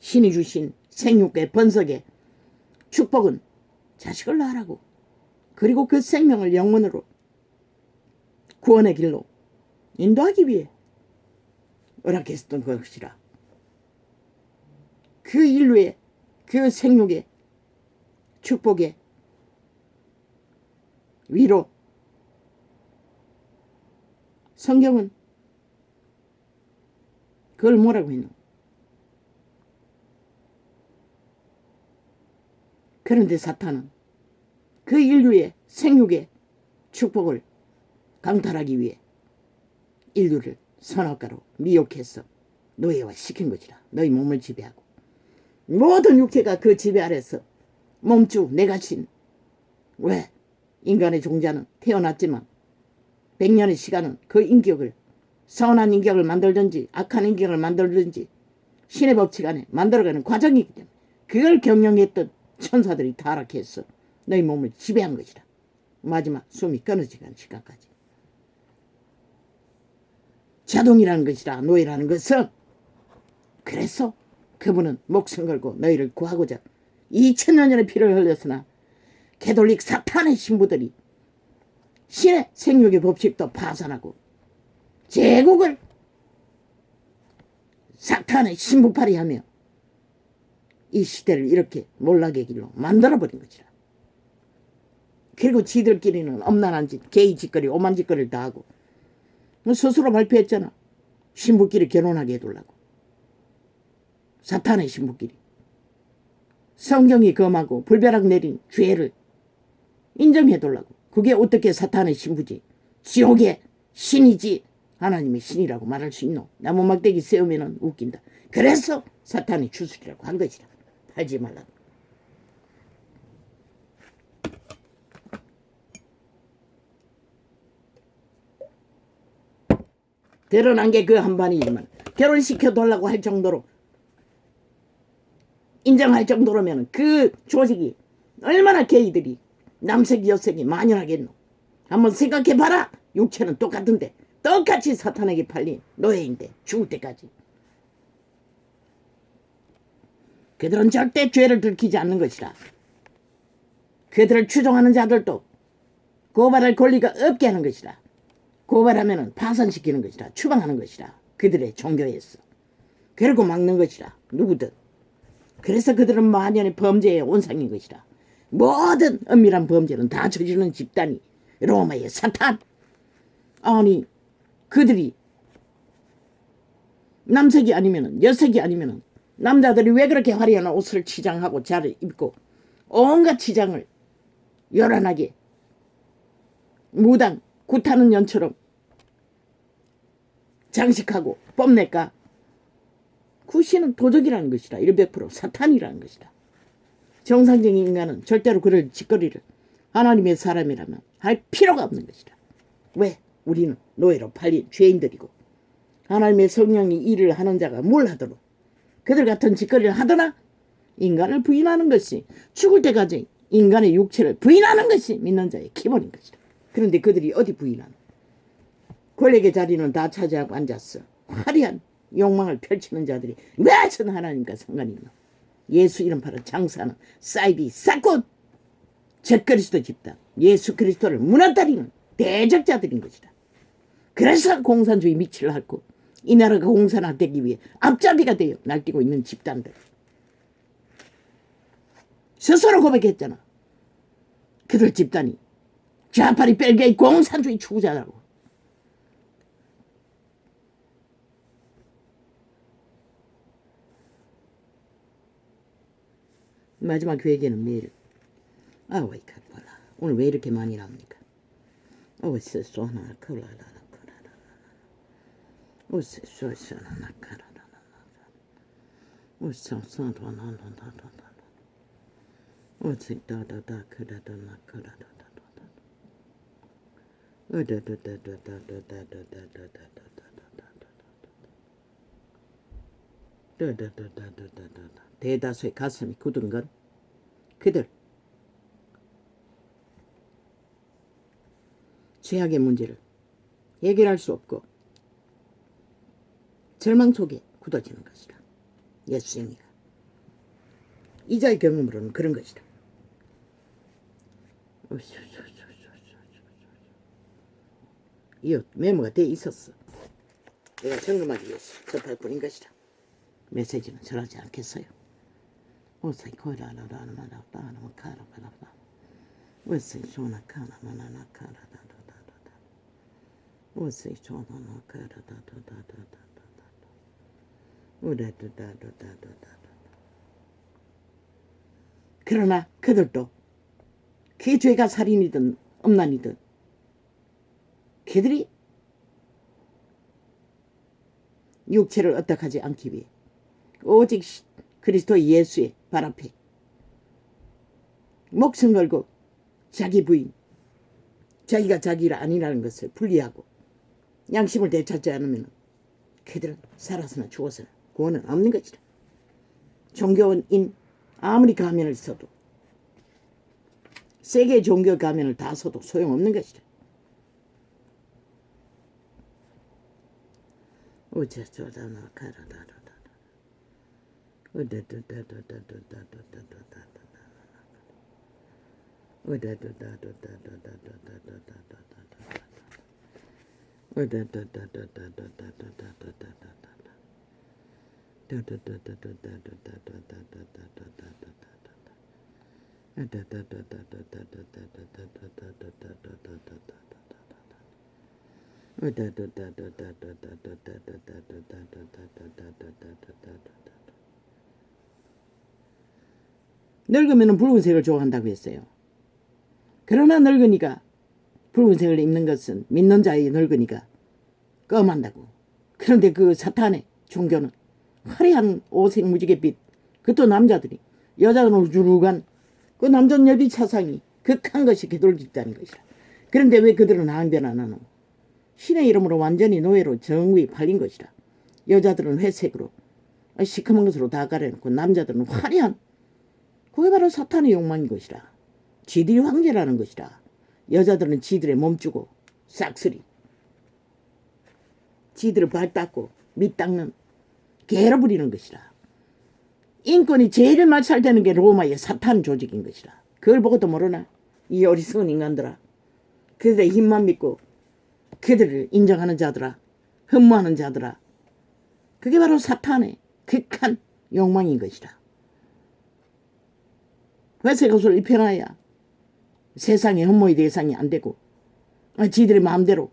신이 주신 생육의 번석의 축복은 자식을 낳으라고, 그리고 그 생명을 영원으로 구원의 길로 인도하기 위해 허락했었던 것이라. 그 인류의 그 생육의 축복의 위로 성경은 그걸 뭐라고 했노? 그런데 사탄은 그 인류의 생육의 축복을 강탈하기 위해 인류를 선악과로 미혹해서 노예화 시킨 것이라. 너희 몸을 지배하고 모든 육체가 그 지배 아래서 몸주 내가 신. 왜? 인간의 종자는 태어났지만 100년의 시간은 그 인격을 선한 인격을 만들든지 악한 인격을 만들든지 신의 법칙 안에 만들어가는 과정이기 때문에 그걸 경영했던 천사들이 타락해서 너희 몸을 지배한 것이다. 마지막 숨이 끊어지는 시간까지. 자동이라는 것이라. 노예라는 것은. 그래서 그분은 목숨 걸고 너희를 구하고자 2000년의 피를 흘렸으나 캐톨릭 사탄의 신부들이 신의 생육의 법칙도 파산하고 제국을 사탄의 신부팔이하며 이 시대를 이렇게 몰락의 길로 만들어버린 것이라. 그리고 지들끼리는 엄난한 짓, 개이 짓거리, 오만 짓거리를 다 하고 스스로 발표했잖아. 신부끼리 결혼하게 해두려고. 사탄의 신부끼리. 성경이 금하고 불벼락 내린 죄를 인정해두려고. 그게 어떻게 사탄의 신부지? 지옥의 신이지. 하나님의 신이라고 말할 수 있노? 나무 막대기 세우면 웃긴다. 그래서 사탄의 주술이라고 한 것이라. 팔지 말라고. 드러난 게 그 한반이지만 결혼시켜달라고 할 정도로 인정할 정도로면 그 조직이 얼마나 게이들이 남색이 여색이 만연하겠노. 한번 생각해봐라. 육체는 똑같은데 똑같이 사탄에게 팔린 노예인데 죽을 때까지. 그들은 절대 죄를 들키지 않는 것이라. 그들을 추종하는 자들도 고발할 권리가 없게 하는 것이라. 고발하면 파산시키는 것이라. 추방하는 것이라. 그들의 종교에서. 그리고 막는 것이라. 누구든. 그래서 그들은 만연의 범죄의 온상인 것이라. 모든 엄밀한 범죄는 다 저지르는 집단이 로마의 사탄. 아니 그들이 남색이 아니면 여색이 아니면 남자들이 왜 그렇게 화려한 옷을 치장하고 잘 입고 온갖 치장을 요란하게 무당 굿하는 년처럼 장식하고 뽐낼까? 그 신은 도적이라는 것이다. 100% 사탄이라는 것이다. 정상적인 인간은 절대로 그럴 짓거리를 하나님의 사람이라면 할 필요가 없는 것이다. 왜? 우리는 노예로 팔린 죄인들이고 하나님의 성령이 일을 하는 자가 뭘 하도록 그들 같은 짓거리를 하더나 인간을 부인하는 것이 죽을 때까지 인간의 육체를 부인하는 것이 믿는 자의 기본인 것이다. 그런데 그들이 어디 부인하노? 권력의 자리는 다 차지하고 앉았어. 화려한 욕망을 펼치는 자들이 무슨 하나님과 상관이 있노? 예수 이름 팔아 장사하는 사이비 사건 적그리스도 집단 예수 그리스도를 무너뜨리는 대적자들인 것이다. 그래서 공산주의 미치를 앓고 이 나라가 공산화되기 위해 앞잡이가 되어 날뛰고 있는 집단들. 스스로 고백했잖아. 그들 집단이 좌파리 벨기에 공산주의 추구자라고. 마지막 회개는 매일. 아와이카 봐라. 오늘 왜 이렇게 많이 나옵니까? 오세 소나 콜라라라 콜라라. 오세 소소나 카라라라. 오세 소소나나나나나. 오세 다다다 카라다나 카라다다. 대다수의 가슴이 굳은 건 그들 죄악의 문제를 해결할 수 없고 절망 속에 굳어지는 것이다. 예수님이가 이자의 경험으로는 그런 것이다. 이 메모가 돼 있었어. 내가 점검하기 위해서 접할 뿐인 것이다. 메시지는 전하지 않겠어요. 오사이 코라라라라라라라라 카라바라라 오사이 쇼나카라마나나 카라다다다다 오사이 쇼나나 카라다다다다다다 우다다다다다다다. 그러나 그들도 그 죄가 살인이든 음란이든 그들이 육체를 어떡하지 않기 위해 오직 그리스도 예수의 발 앞에 목숨 걸고 자기 부인, 자기가 자기가 아니라는 것을 분리하고 양심을 되찾지 않으면 그들은 살아서나 죽어서나 구원은 없는 것이다. 종교인 아무리 가면을 써도 세계 종교 가면을 다 써도 소용없는 것이다. 어쩌저다나 가라다다다 늙으면 붉은색을 좋아한다고 했어요. 그러나 늙으니까 붉은색을 입는 것은 믿는 자의 늙으니까 껌한다고. 그런데 그 사탄의 종교는 화려한 오색 무지갯빛, 그것도 남자들이, 여자는 우주룩한 그 남전 여비 차상이 극한 것이 그들을 있다는 것이라. 그런데 왜 그들은 항변 안 하노? 신의 이름으로 완전히 노예로 정의에 팔린 것이라. 여자들은 회색으로 시커먼 것으로 다 가려놓고 남자들은 화려한, 그게 바로 사탄의 욕망인 것이라. 지들이 황제라는 것이라. 여자들은 지들의 몸주고 싹쓸이 지들을 발 닦고 밑 닦는 개로 부리는 것이라. 인권이 제일 말살되는 게 로마의 사탄 조직인 것이라. 그걸 보고도 모르나? 이 어리석은 인간들아. 그들의 힘만 믿고 그들을 인정하는 자들아, 흠모하는 자들아, 그게 바로 사탄의 극한 욕망인 것이라. 회색 옷을 입혀놔야 세상의 흠모의 대상이 안 되고 지들의 마음대로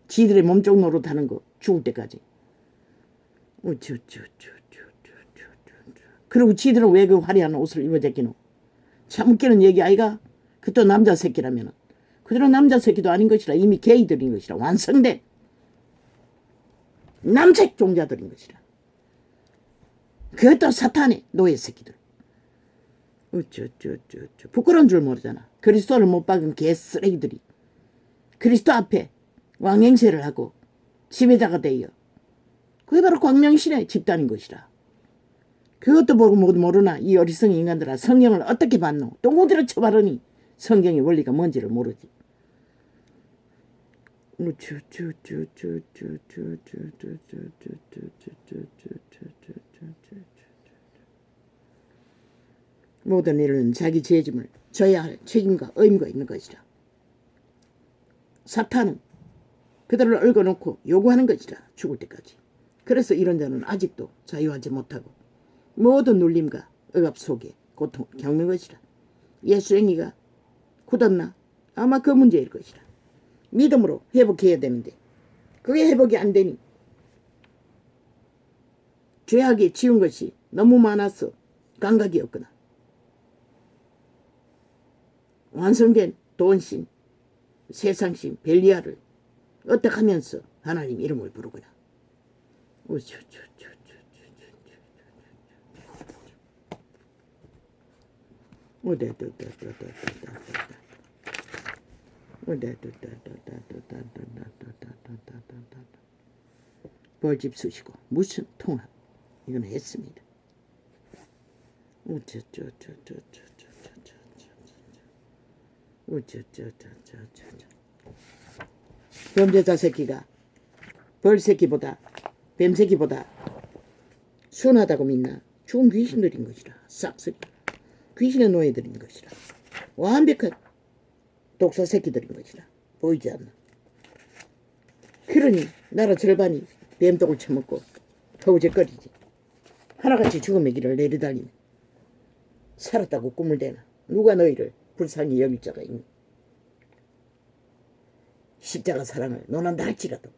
지들의 몸쪽 노릇하는 거 죽을 때까지. 그리고 지들은 왜 그 화려한 옷을 입어 제끼노? 참 웃기는 얘기 아이가? 그또 남자 새끼라면 그들은 남자 새끼도 아닌 것이라. 이미 게이들인 것이라. 완성된 남색 종자들인 것이라. 그것도 사탄의 노예 새끼들. 부끄러운 줄 모르잖아. 그리스도를 못 박은 개쓰레기들이 그리스도 앞에 왕행세를 하고 지배자가 되어 그게 바로 광명신의 집단인 것이라. 그것도 보고 모르나? 이 어리석은 인간들아, 성경을 어떻게 봤노? 똥구들을 쳐바르니 성경의 원리가 뭔지를 모르지. 모든 일은 자기 죄짐을 져야 할 책임과 의무가 있는 것이라. 사탄은 그들을 얽어놓고 요구하는 것이라. 죽을 때까지. 그래서 이런 자는 아직도 자유하지 못하고 모든 눌림과 억압 속에 고통 겪는 것이라. 예수 행위가 굳었나? 아마 그 문제일 것이라. 믿음으로 회복해야 되는데 그게 회복이 안 되니 죄악에 지은 것이 너무 많아서 감각이 없거나 완성된 돈신, 세상신, 벨리아를 어떻게 하면서 하나님 이름을 부르거나 벌집 쓰시고 무슨 통합 이건 했습니다. 범죄자 새끼가 벌새끼보다 뱀새끼보다 순하다고 믿나? 죽은 귀신들인 것이라. 싹쓸이 귀신의 노예들인 것이라. 완벽한 독사 새끼들인 것이라. 보이지 않나? 그러니 나라 절반이 뱀독을 처먹고 허우적거리지. 하나같이 죽음의 길을 내리달리며 살았다고 꿈을 대나? 누가 너희를 불쌍히 여길 자가 있니? 십자가 사랑을 논한다 할지라도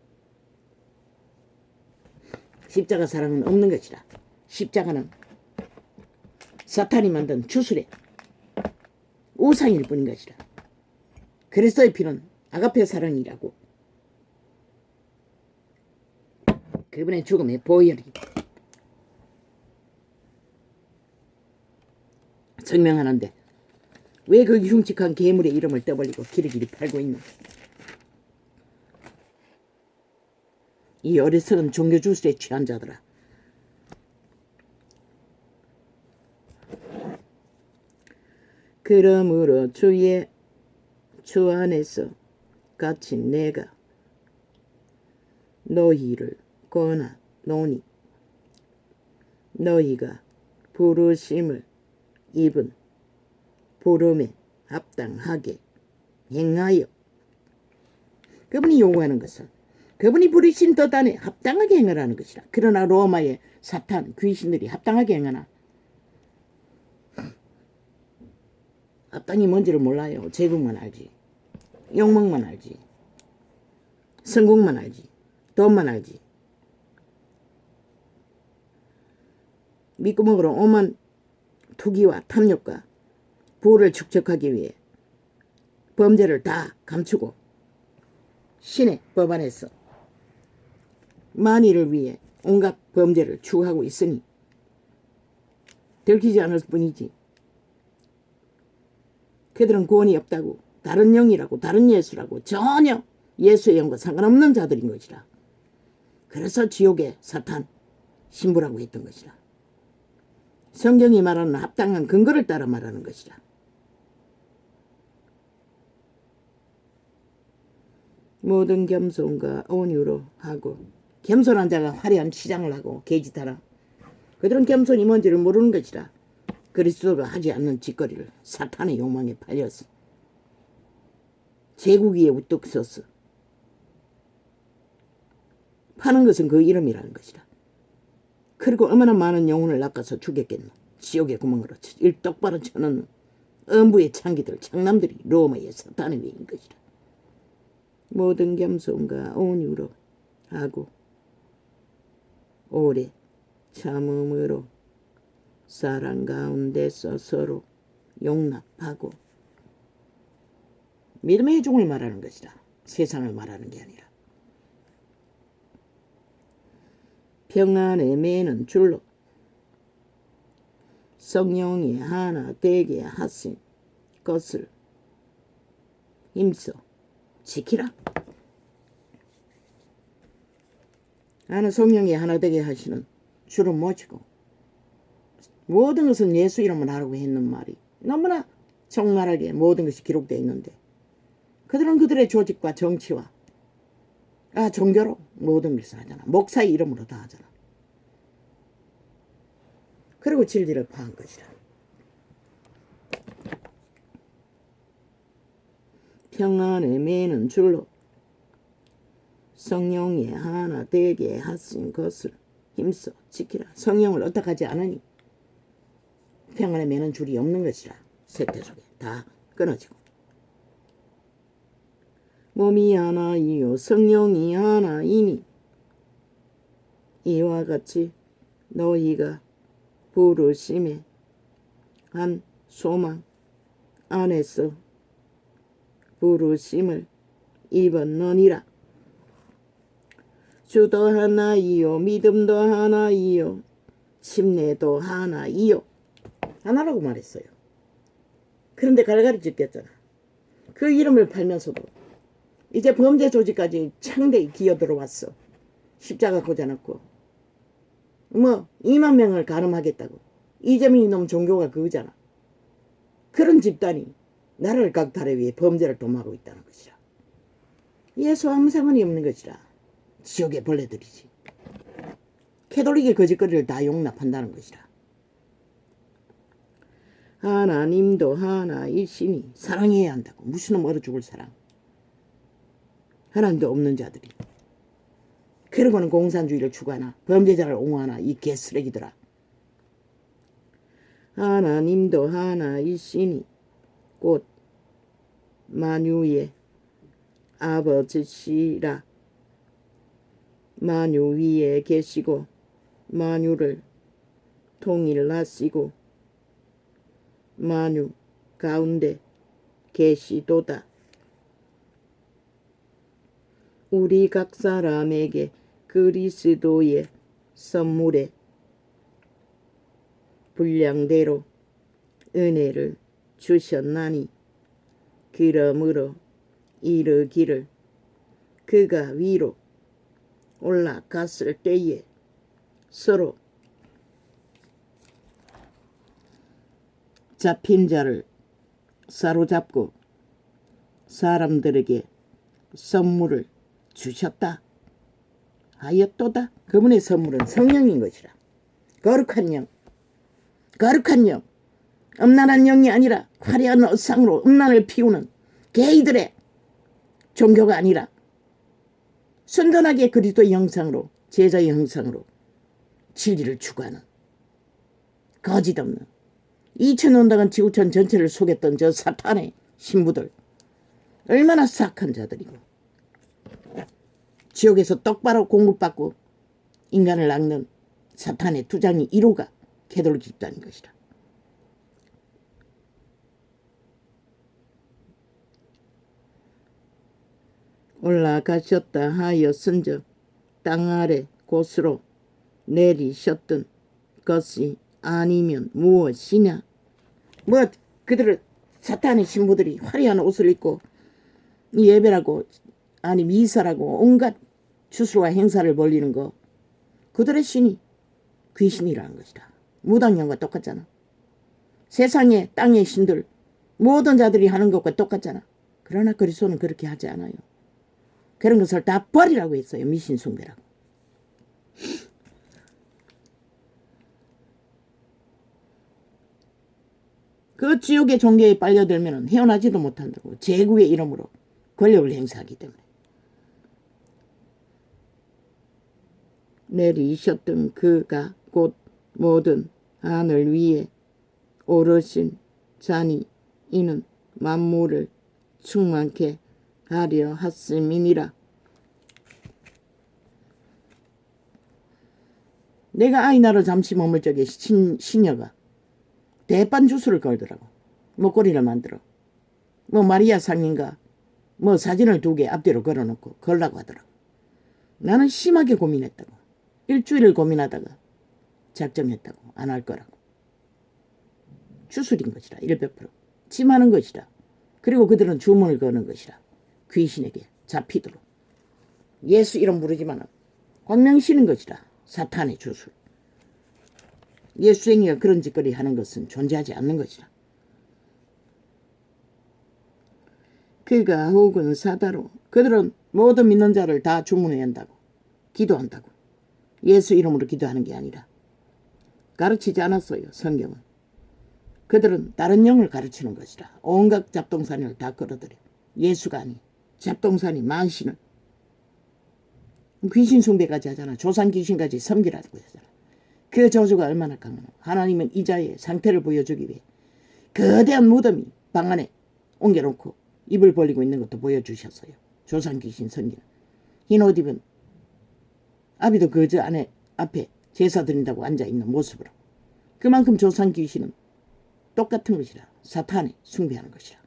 십자가 사랑은 없는 것이라. 십자가는 사탄이 만든 주술의 우상일 뿐인 것이라. 그리스도의 피는 아가페 사랑이라고 그분의 죽음의 보혈이 증명하는데 왜 그 흉측한 괴물의 이름을 떠벌리고 기리기리 팔고 있나? 이 어리석은 종교주술에 취한 자들아. 그러므로 주의 주 안에서 갇힌 내가 너희를 권하노니 너희가 부르심을 입은 부름에 합당하게 행하여 그분이 요구하는 것은 그분이 부르신 것 안에 합당하게 행하라는 것이라. 그러나 로마의 사탄 귀신들이 합당하게 행하나? 합당이 뭔지를 몰라요. 제국만 알지. 욕먹만 알지. 성공만 알지. 돈만 알지. 밑구멍으로 오만 투기와 탐욕과 부를 축적하기 위해 범죄를 다 감추고 신의 법안에서 만일을 위해 온갖 범죄를 추구하고 있으니 들키지 않을 뿐이지. 그들은 구원이 없다고 다른 영이라고 다른 예수라고 전혀 예수의 영과 상관없는 자들인 것이라. 그래서 지옥의 사탄 신부라고 했던 것이라. 성경이 말하는 합당한 근거를 따라 말하는 것이라. 모든 겸손과 온유로 하고 겸손한 자가 화려한 치장을 하고 개짓하라. 그들은 겸손이 뭔지를 모르는 것이라. 그리스도가 하지 않는 짓거리를 사탄의 욕망에 팔려서 제국 위에 우뚝 섰어. 파는 것은 그 이름이라는 것이라. 그리고 얼마나 많은 영혼을 낚아서 죽였겠노. 지옥의 구멍으로 똑바로 쳐넣는 엄부의 창기들 장남들이 로마의 사탄의 외인 것이라. 모든 겸손과 온유로 하고 오래 참음으로 사랑 가운데서 서로 용납하고 믿음의 종을 말하는 것이다. 세상을 말하는 게 아니라. 평안에 매는 줄로 성령이 하나 되게 하신 것을 힘써 지키라. 나는 성령이 하나 되게 하시는 줄을 모시고 모든 것은 예수 이름을 하라고 했는 말이 너무나 적나라하게 모든 것이 기록되어 있는데 그들은 그들의 조직과 정치와 종교로 모든 것을 하잖아. 목사의 이름으로 다 하잖아. 그리고 진리를 파한 것이라. 평안에 매는 줄로 성령이 하나 되게 하신 것을 힘써 지키라. 성령을 어떻게 하지 않으니 평안에 매는 줄이 없는 것이라. 세태 속에 다 끊어지고 몸이 하나이요 성령이 하나이니 이와 같이 너희가 부르심에 한 소망 안에서 부르심을 입었느니라. 주도 하나이요 믿음도 하나이요 침례도 하나이요. 하나라고 말했어요. 그런데 갈갈이 찢겼잖아. 그 이름을 팔면서도 이제 범죄 조직까지 창대히 기어들어왔어. 십자가 꽂아놓고 뭐 2만 명을 가늠하겠다고. 이재명 이놈 종교가 그거잖아. 그런 집단이 나라를 강탈하기 위해 범죄를 도모하고 있다는 것이라. 예수 아무 상관이 없는 것이라. 지옥의 벌레들이지. 캐톨릭의 거짓거리를 다 용납한다는 것이라. 하나님도 하나이시니 사랑해야 한다고. 무슨 놈 얼어 죽을 사랑. 하나님도 없는 자들이. 그러고는 공산주의를 추구하나 범죄자를 옹호하나 이 개쓰레기들아. 하나님도 하나이시니 곧 만유의 아버지시라. 만유 위에 계시고 만유를 통일하시고 만유 가운데 계시도다. 우리 각 사람에게 그리스도의 선물에 분량대로 은혜를 주셨나니 그러므로 이르기를 그가 위로 올라갔을 때에 서로 잡힌 자를 사로잡고 사람들에게 선물을 주셨다 하였도다. 그분의 선물은 성령인 것이라. 거룩한 영, 거룩한 영, 음란한 영이 아니라 화려한 옷상으로 음란을 피우는 게이들의 종교가 아니라 순전하게 그리스도의 형상으로 제자의 형상으로 진리를 추구하는 거짓 없는 2000년 동안 지구촌 전체를 속였던 저 사탄의 신부들 얼마나 사악한 자들이고 지옥에서 똑바로 공급받고 인간을 낚는 사탄의 투장이 1호가 캐톨릭 집단인 것이다. 올라가셨다 하였은즉 땅 아래 곳으로 내리셨던 것이 아니면 무엇이냐. 뭐 그들은 사탄의 신부들이 화려한 옷을 입고 예배라고 아니 미사라고 온갖 주술과 행사를 벌리는 거 그들의 신이 귀신이라는 것이다. 무당령과 똑같잖아. 세상의 땅의 신들 모든 자들이 하는 것과 똑같잖아. 그러나 그리스도는 그렇게 하지 않아요. 그런 것을 다 버리라고 했어요. 미신 숭배라고. 그 지옥의 종교에 빨려들면 헤어나지도 못한다고. 제국의 이름으로 권력을 행사하기 때문에. 내리셨던 그가 곧 모든 하늘 위에 오르신 자니 이는 만물을 충만케 하려 하심이니라. 내가 아이 낳으러 잠시 머물 적에 시녀가 대판 주술을 걸더라고. 목걸이를 만들어. 뭐 마리아 상인가 뭐 사진을 2개 앞뒤로 걸어놓고 걸라고 하더라고. 나는 심하게 고민했다고. 일주일을 고민하다가 작정했다고. 안 할 거라고. 주술인 것이라 100%. 침하는 것이라. 그리고 그들은 주문을 거는 것이라. 귀신에게 잡히도록. 예수 이름 부르지만 광명시는 것이라. 사탄의 주술. 예수쟁이가 그런 짓거리 하는 것은 존재하지 않는 것이라. 그가 혹은 사다로 그들은 모든 믿는 자를 다 주문해야 한다고. 기도한다고. 예수 이름으로 기도하는 게 아니라 가르치지 않았어요. 성경은. 그들은 다른 영을 가르치는 것이라. 온갖 잡동사니를 다 끌어들여. 예수가 아니 잡동사니 만신을 귀신 숭배까지 하잖아. 조상 귀신까지 섬기라고 하잖아. 그 저주가 얼마나 강하나. 하나님은 이자의 상태를 보여주기 위해 거대한 무덤이 방 안에 옮겨놓고 입을 벌리고 있는 것도 보여주셨어요. 조상 귀신 선지는. 흰 옷 입은 아비도 거저 안에 앞에 제사 드린다고 앉아있는 모습으로. 그만큼 조상 귀신은 똑같은 것이라. 사탄에 숭배하는 것이라.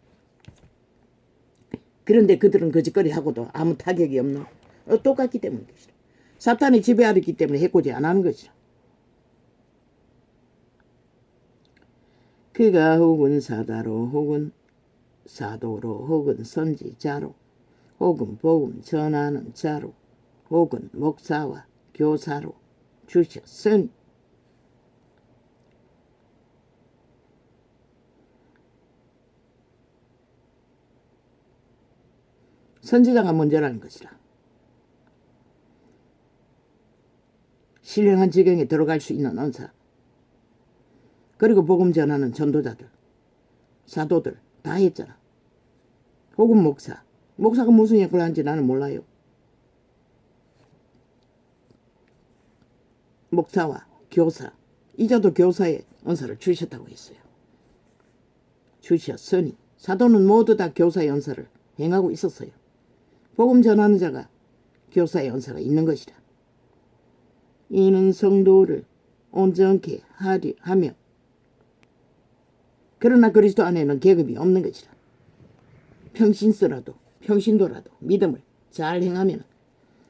그런데 그들은 거짓거리하고도 아무 타격이 없는 똑같기 때문인 것이라. 사탄이 지배하기 때문에 해코지 안 하는 것이라. 그가 혹은 사다로 혹은 사도로 혹은 선지자로 혹은 복음 전하는 자로 혹은 목사와 교사로 주셨으니 선지자가 먼저라는 것이라. 신령한 지경에 들어갈 수 있는 은사, 그리고 복음 전하는 전도자들, 사도들 다 했잖아. 혹은 목사가 무슨 역할을 하는지 나는 몰라요. 목사와 교사, 이자도 교사의 은사를 주셨다고 했어요. 주셨으니 사도는 모두 다 교사의 은사를 행하고 있었어요. 복음 전하는 자가 교사의 은사가 있는 것이라. 이는 성도를 온전케 하며 그러나 그리스도 안에는 계급이 없는 것이라. 평신도라도 믿음을 잘 행하면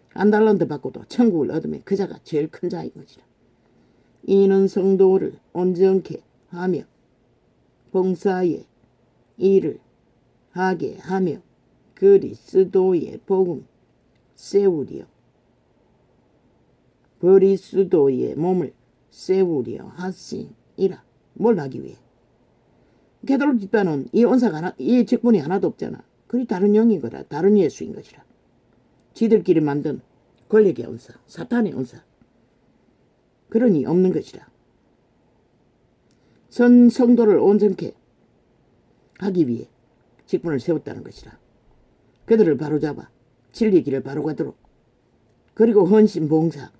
한 달란트 받고도 천국을 얻으면 그 자가 제일 큰 자인 것이라. 이는 성도를 온전케 하며 봉사의 일을 하게 하며 그리스도의 복음 세우리요 그리스도의 몸을 세우려 하시니라. 뭘 하기 위해? 게도록 집단은 이 은사가 이 직분이 하나도 없잖아. 그리 다른 영인 거라. 다른 예수인 것이라. 지들끼리 만든 권력의 은사, 사탄의 은사, 그러니 없는 것이라. 성도를 온전케 하기 위해 직분을 세웠다는 것이라. 그들을 바로잡아 진리의 길을 바로 가도록. 그리고 헌신 봉사,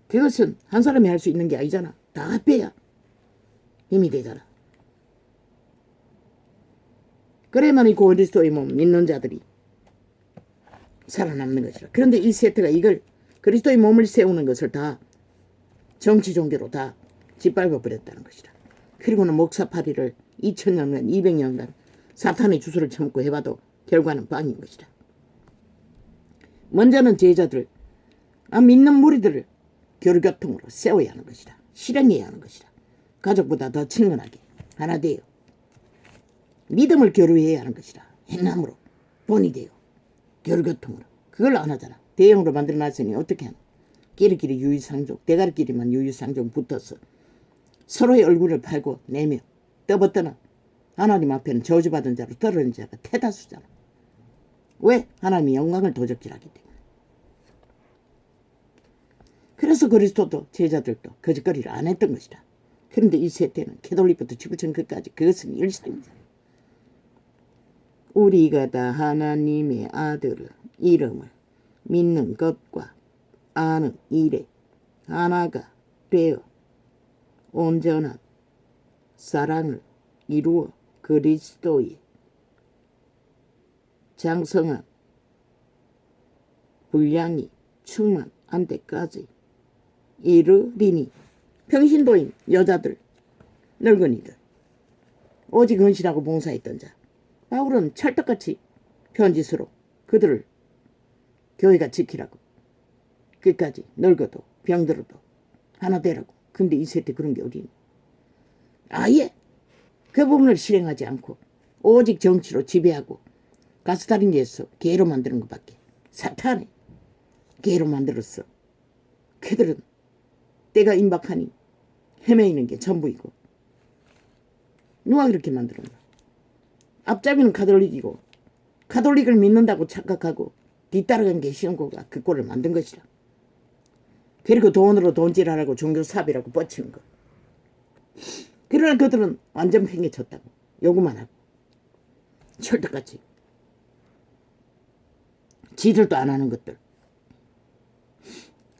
그것은 한 사람이 할 수 있는 게 아니잖아. 다 합해야 힘이 되잖아. 그래야만 이 그리스도의 몸 믿는 자들이 살아남는 것이라. 그런데 이 세트가 이걸 그리스도의 몸을 세우는 것을 다 정치 종교로 다 짓밟아 버렸다는 것이라. 그리고는 목사파리를 2000년간 200년간 사탄의 주술을 처먹고 해봐도 결과는 빵인 것이라. 먼저는 제자들, 믿는 무리들을 교류교통으로 세워야 하는 것이라. 실행해야 하는 것이라. 가족보다 더 친근하게 하나 되어 믿음을 교류해야 하는 것이라. 행함으로 본이 되어 교류교통으로. 그걸 안 하잖아. 대형으로 만들어놨으니 어떻게 하나. 끼리끼리 유유상종, 대가리끼리만 유유상종 붙어서 서로의 얼굴을 팔고 내며 떠받드나 하나님 앞에는 저주받은 자로 떨어진 자가 대다수잖아. 왜? 하나님이 영광을 도적질하기 때문에. 그래서 그리스도도 제자들도 거짓거리를 안 했던 것이다. 그런데 이 세대는 캐톨릭부터 지구촌 끝까지 그것은 일상이다. 우리가 다 하나님의 아들을 이름을 믿는 것과 아는 일에 하나가 되어 온전한 사랑을 이루어 그리스도의 장성한 분량이 충만한 데까지 이르리니. 평신도인 여자들, 늙은이들, 오직 헌신하고 봉사했던 자. 바울은 찰떡같이 편지서로 그들을 교회가 지키라고, 끝까지 늙어도 병들어도 하나 되라고. 근데 이 세대 그런 게 어디 있니? 아예 그 부분을 실행하지 않고 오직 정치로 지배하고 가스달인지에서 개로 만드는 것밖에. 사탄이 개로 만들었어. 그들은 때가 임박하니 헤매이는 게 전부이고. 누가 그렇게 만들었나? 앞잡이는 가톨릭이고 가톨릭을 믿는다고 착각하고 뒤따라간 게 시온고가 그 꼴을 만든 것이라. 그리고 돈으로 돈질하라고 종교사업이라고 뻗치는 거. 그러나 그들은 완전 팽개쳤다고 요구만 하고 철떡같이 지들도 안 하는 것들,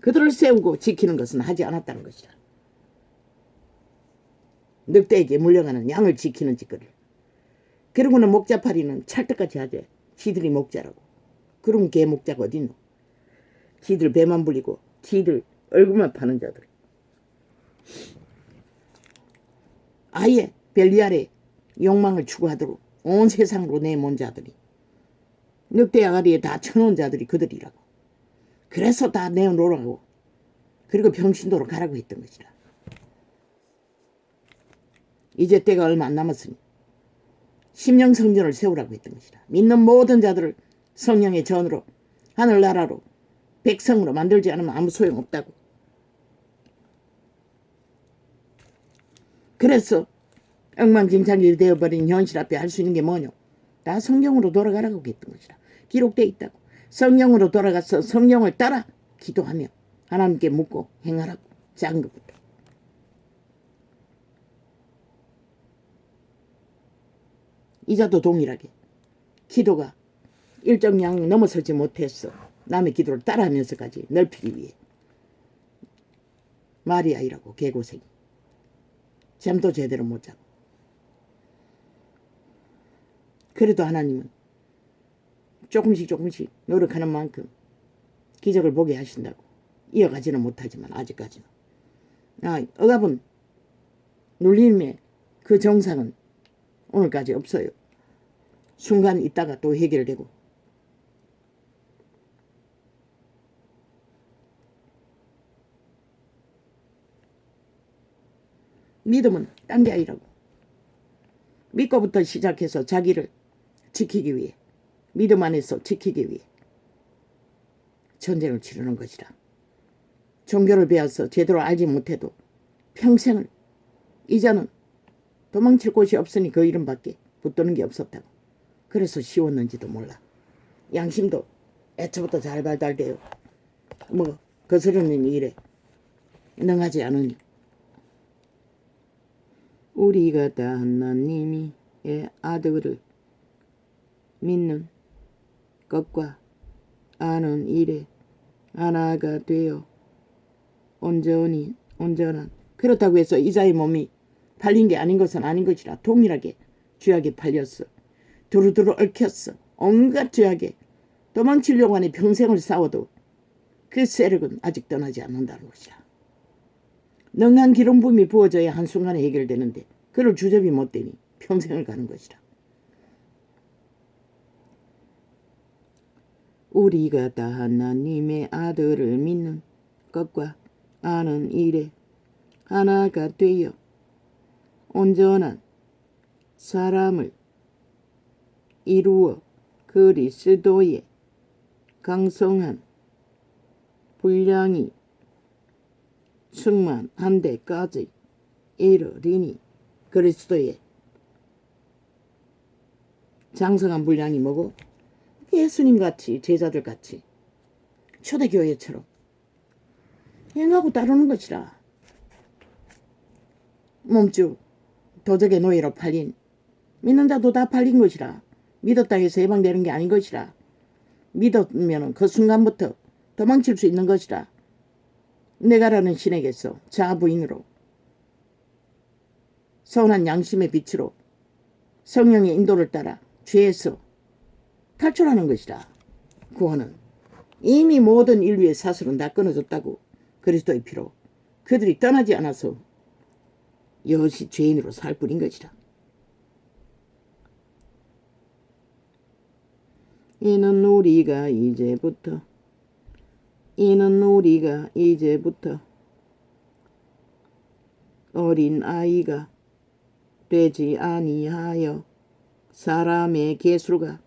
그들을 세우고 지키는 것은 하지 않았다는 것이다. 늑대에게 물려가는 양을 지키는 짓거리를. 그러고는 목자파리는 찰떡같이 하지. 지들이 목자라고. 그럼 개 목자가 어딨노? 지들 배만 불리고 지들 얼굴만 파는 자들. 아예 벨리알의 욕망을 추구하도록 온 세상으로 내몬 자들이, 늑대 아가리에 다 쳐놓은 자들이 그들이라고. 그래서 다 내어놓으라고, 그리고 병신도로 가라고 했던 것이라. 이제 때가 얼마 안 남았으니 심령 성전을 세우라고 했던 것이라. 믿는 모든 자들을 성령의 전으로 하늘나라로 백성으로 만들지 않으면 아무 소용없다고. 그래서 엉망진창이 되어버린 현실 앞에 할 수 있는 게 뭐냐? 다 성령으로 돌아가라고 했던 것이라. 기록되어 있다고. 성령으로 돌아가서 성령을 따라 기도하며 하나님께 묻고 행하라고. 작은 것부터. 이자도 동일하게 기도가 일정량 넘어서지 못했어. 남의 기도를 따라하면서까지 넓히기 위해. 마리아이라고 개고생이. 잠도 제대로 못 자고. 그래도 하나님은 조금씩 노력하는 만큼 기적을 보게 하신다고. 이어가지는 못하지만 아직까지는. 억압은 눌림의 그 정상은 오늘까지 없어요. 순간 있다가 또 해결되고. 믿음은 딴 게 아니라고. 믿고부터 시작해서 자기를 지키기 위해, 믿음 안에서 지키기 위해 전쟁을 치르는 것이라. 종교를 배워서 제대로 알지 못해도 평생을, 이자는 도망칠 곳이 없으니 그 이름밖에 붙드는 게 없었다고. 그래서 쉬웠는지도 몰라. 양심도 애초부터 잘 발달돼요. 뭐 거스르는 일에 능하지 않으니. 우리가 다 하나님의 아들을 믿는 것과 아는 일에 하나가 되어 온전한. 그렇다고 해서 이자의 몸이 팔린 게 아닌 것은 아닌 것이라. 동일하게 죄악에 팔렸어. 두루두루 얽혔어. 온갖 죄악에 도망치려고 하니 평생을 싸워도 그 세력은 아직 떠나지 않는다는 것이라. 능한 기름 부음이 부어져야 한순간에 해결되는데 그를 주접이 못되니 평생을 가는 것이라. 우리가 다 하나님의 아들을 믿는 것과 아는 일에 하나가 되어 온전한 사람을 이루어 그리스도의 강성한 분량이 충만한 데까지 이르리니. 그리스도의 장성한 분량이 뭐고? 예수님같이, 제자들같이, 초대교회처럼 행하고 따르는 것이라. 몸주 도적의 노예로 팔린 믿는 자도 다 팔린 것이라. 믿었다 해서 해방되는 게 아닌 것이라. 믿었으면 그 순간부터 도망칠 수 있는 것이라. 내가라는 신에게서 자부인으로 선한 양심의 빛으로 성령의 인도를 따라 죄에서 탈출하는 것이라. 구원은 이미 모든 인류의 사슬은 다 끊어졌다고. 그리스도의 피로 그들이 떠나지 않아서 여시 죄인으로 살 뿐인 것이라. 이는 우리가 이제부터 어린 아이가 되지 아니하여 사람의 계술이라고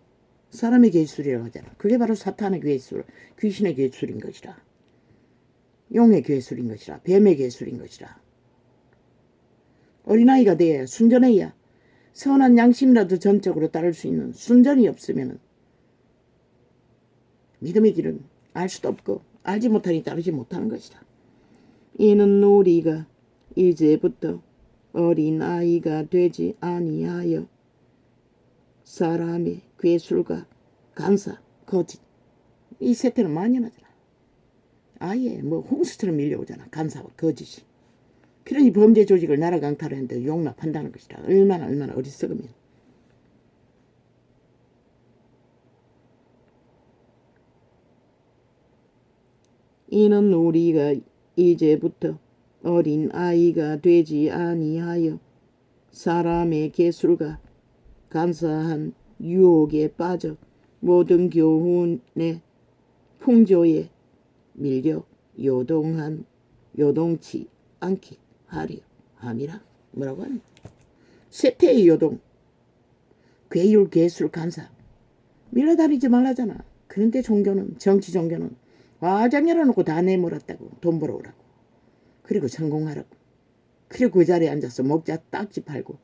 하잖아. 그게 바로 사탄의 계술, 귀신의 계술인 것이라. 용의 계술인 것이라. 뱀의 계술인 것이라. 어린아이가 돼야 순전해야 선한 양심이라도 전적으로 따를 수 있는. 순전이 없으면 믿음의 길은 알 수도 없고 알지 못하니 따르지 못하는 것이다. 이는 우리가 이제부터 어린아이가 되지 아니하여 사람의 괴술과 간사, 거짓, 이 세태는 만연하잖아. 아예 뭐 홍수처럼 밀려오잖아. 간사와 거짓이. 그러니 범죄 조직을 나라 강탈하는데 용납한다는 것이다. 얼마나 어리석으면. 이는 우리가 이제부터 어린 아이가 되지 아니하여 사람의 계술과 간사한 유혹에 빠져 모든 교훈의 풍조에 밀려 요동치 않게 하려 함이라. 뭐라고 하니? 쇠퇴의 요동, 괴율, 괴술, 간사 밀려다니지 말라잖아. 그런데 종교는, 정치 종교는 화장 열어놓고 다 내몰았다고. 돈 벌어오라고. 그리고 성공하라고. 그리고 그 자리에 앉아서 목자 딱지 팔고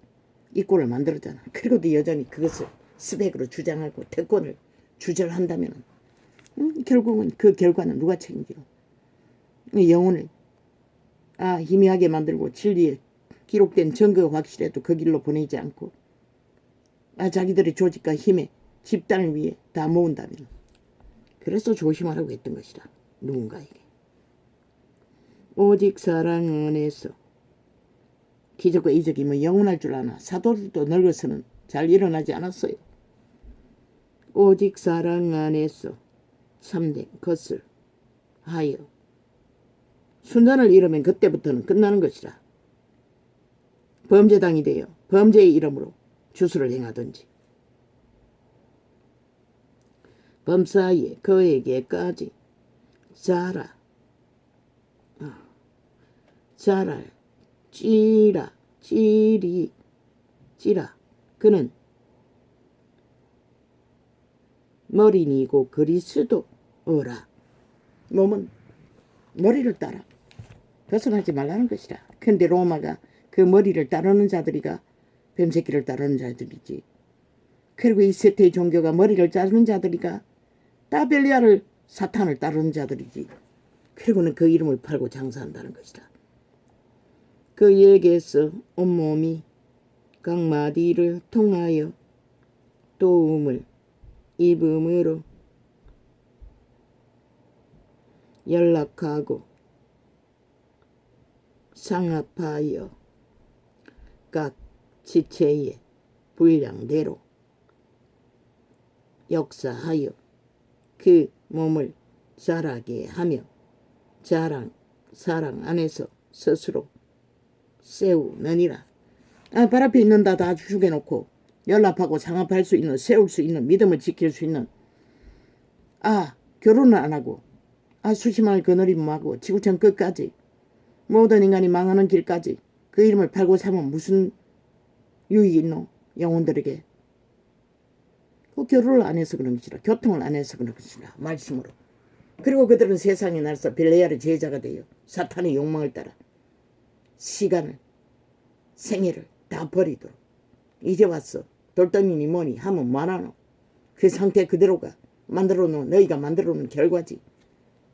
이 꼴을 만들었잖아. 그리고도 여전히 그것을 스펙으로 주장하고 특권을 주절한다면 결국은 그 결과는 누가 책임지고 영혼을 희미하게 만들고 진리에 기록된 증거가 확실해도 그 길로 보내지 않고 자기들의 조직과 힘에 집단을 위해 다 모은다면 그래서 조심하라고 했던 것이다. 누군가에게. 오직 사랑 안에서 기적과 이적이 뭐 영원할 줄 아나. 사도들도 늙어서는 잘 일어나지 않았어요. 오직 사랑 안에서 참된 것을 하여 순전을 잃으면 그때부터는 끝나는 것이라. 범죄당이 되어 범죄의 이름으로 주술을 행하든지 범사에 그에게까지 자랄 찌라 그는 머리니고 그리스도어라. 몸은 머리를 따라 벗어나지 말라는 것이라. 근데 로마가 그 머리를 따르는 자들이가 뱀새끼를 따르는 자들이지. 그리고 이 세태의 종교가 머리를 자르는 자들이가 따벨리아를 사탄을 따르는 자들이지. 그리고는 그 이름을 팔고 장사한다는 것이다. 그에게서 온몸이 각마디를 통하여 도움을 입음으로 연락하고 상합하여 각 지체의 분량대로 역사하여 그 몸을 자라게 하며 사랑 안에서 스스로 세우느니라. 발 앞에 있는 다 죽여놓고 연락하고 상합할 수 있는, 세울 수 있는, 믿음을 지킬 수 있는 결혼을 안 하고 수심할 그늘임하고 지구촌 끝까지 모든 인간이 망하는 길까지 그 이름을 팔고 사면 무슨 유익이 있노? 영혼들에게. 그 결혼을 안 해서 그런 것이라. 교통을 안 해서 그런 것이라. 말씀으로. 그리고 그들은 세상에 나서 벨레아의 제자가 되어 사탄의 욕망을 따라 시간을 생애를 다 버리도록 이제 왔어. 돌덩이니 뭐니 하면 뭐하노. 그 상태 그대로가 만들어놓은 너희가 만들어놓은 결과지.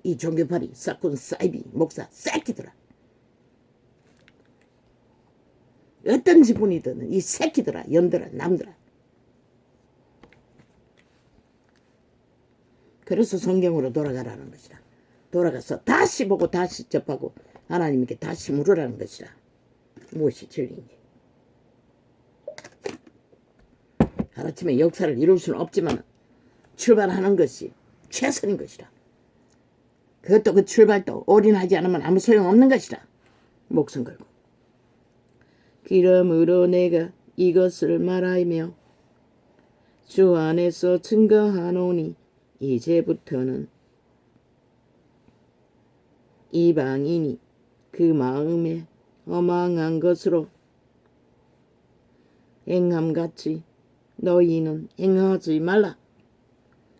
이 종교파리 사꾼 사이비 목사 새끼들아. 어떤 지분이든 이 새끼들아 연들아 남들아. 그래서 성경으로 돌아가라는 것이라. 돌아가서 다시 보고 다시 접하고 하나님께 다시 물으라는 것이라. 무엇이 진리인지. 하루아침에 역사를 이룰 수는 없지만 출발하는 것이 최선인 것이라. 그것도 그 출발도 올인하지 않으면 아무 소용없는 것이라. 목숨 걸고. 그러므로 내가 이것을 말하며 주 안에서 증거하노니 이제부터는 이방인이 그 마음에 허망한 것으로 행함같이 너희는 행하지 말라.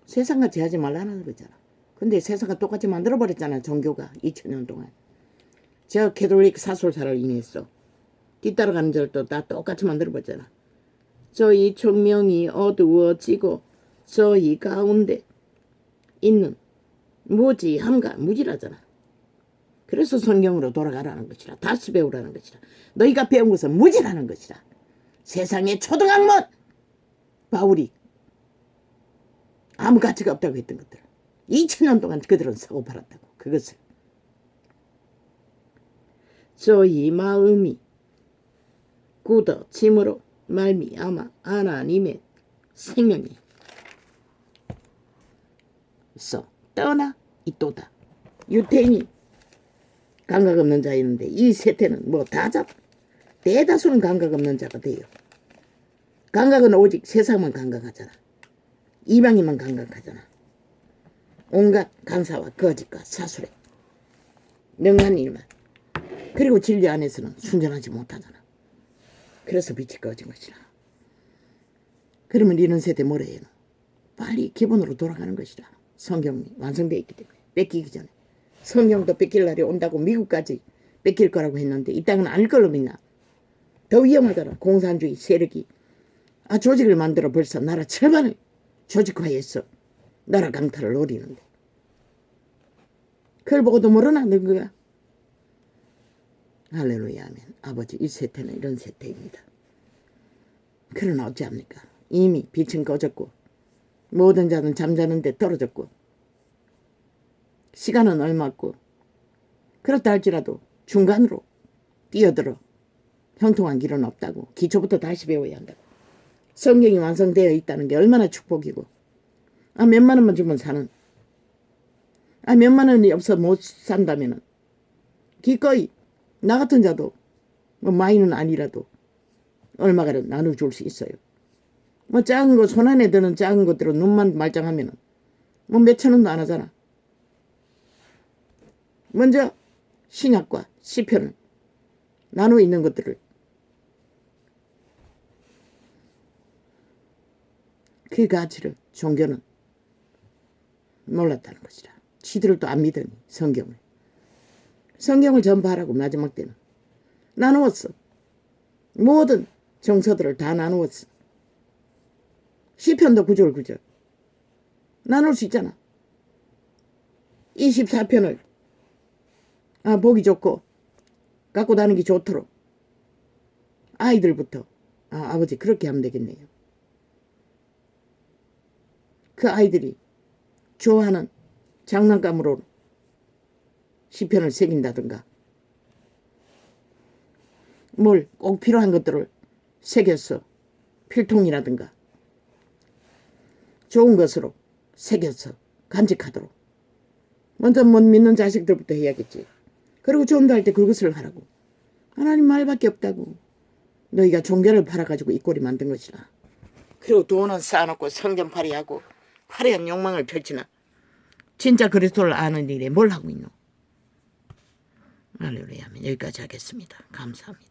세상같이 하지 말라는 거잖아. 근데 세상과 똑같이 만들어버렸잖아. 종교가 2000년 동안. 저 캐톨릭 사설사를 인해서 뒤따라가는 절도 다 똑같이 만들어버렸잖아. 저희 총명이 어두워지고 저희 가운데 있는 무지함과 무지라잖아. 그래서 성경으로 돌아가라는 것이라. 다시 배우라는 것이라. 너희가 배운 것은 무지라는 것이라. 세상의 초등학문 바울이 아무 가치가 없다고 했던 것들 2000년 동안 그들은 사고 팔았다고. 그것을 저희 마음이 굳어짐으로 말미암아 하나님의 생명이 떠나 있도다. 유태인이 감각 없는 자였는데 이 세태는 뭐 다 잡. 대다수는 감각 없는 자가 돼요. 감각은 오직 세상만 감각하잖아. 이방인만 감각하잖아. 온갖 간사와 거짓과 사술에 능한 일만. 그리고 진리 안에서는 순전하지 못하잖아. 그래서 빛이 꺼진 것이라. 그러면 이런 세대 뭐래 해요? 빨리 기본으로 돌아가는 것이라. 성경이 완성되어 있기 때문에 뺏기기 전에. 성경도 뺏길 날이 온다고 미국까지 뺏길 거라고 했는데 이 땅은 아닐 걸로 믿나. 더 위험하더라. 공산주의 세력이 조직을 만들어 벌써 나라 절반을 조직화했어. 나라 강탈을 노리는데. 그걸 보고도 모르나 는 거야. 할렐루야 아멘. 아버지 이 세태는 이런 세태입니다. 그러나 어찌합니까? 이미 빛은 꺼졌고 모든 자는 잠자는데 떨어졌고 시간은 얼마 없고 그렇다 할지라도 중간으로 뛰어들어 형통한 길은 없다고. 기초부터 다시 배워야 한다고. 성경이 완성되어 있다는 게 얼마나 축복이고 몇만 원만 주면 사는 몇만 원이 없어 못 산다면은 기꺼이 나 같은 자도 뭐 많이는 아니라도 얼마가는 나눠줄 수 있어요. 뭐 작은 거 손 안에 드는 작은 것들은 눈만 말짱하면은 뭐 몇천 원도 안 하잖아. 먼저 신약과 시편을 나누어 있는 것들을 그 가치를 종교는 몰랐다는 것이라. 지들을 또 안 믿으니 성경을 전파하라고 마지막 때는 나누었어. 모든 정서들을 다 나누었어. 시편도 구절 나눌 수 있잖아. 24편을 보기 좋고 갖고 다니기 좋도록 아이들부터 아버지 그렇게 하면 되겠네요. 그 아이들이 좋아하는 장난감으로 시편을 새긴다든가 뭘 꼭 필요한 것들을 새겼어. 필통이라든가 좋은 것으로 새겼어. 간직하도록. 먼저 못 믿는 자식들부터 해야겠지. 그리고 전도할 때 그것을 하라고. 하나님 말밖에 없다고. 너희가 종교를 팔아가지고 이 꼴이 만든 것이라. 그리고 돈은 쌓아놓고 성전팔이하고 화려한 욕망을 펼치나. 진짜 그리스도를 아는 일에 뭘 하고 있노. 할렐루야. 여기까지 하겠습니다. 감사합니다.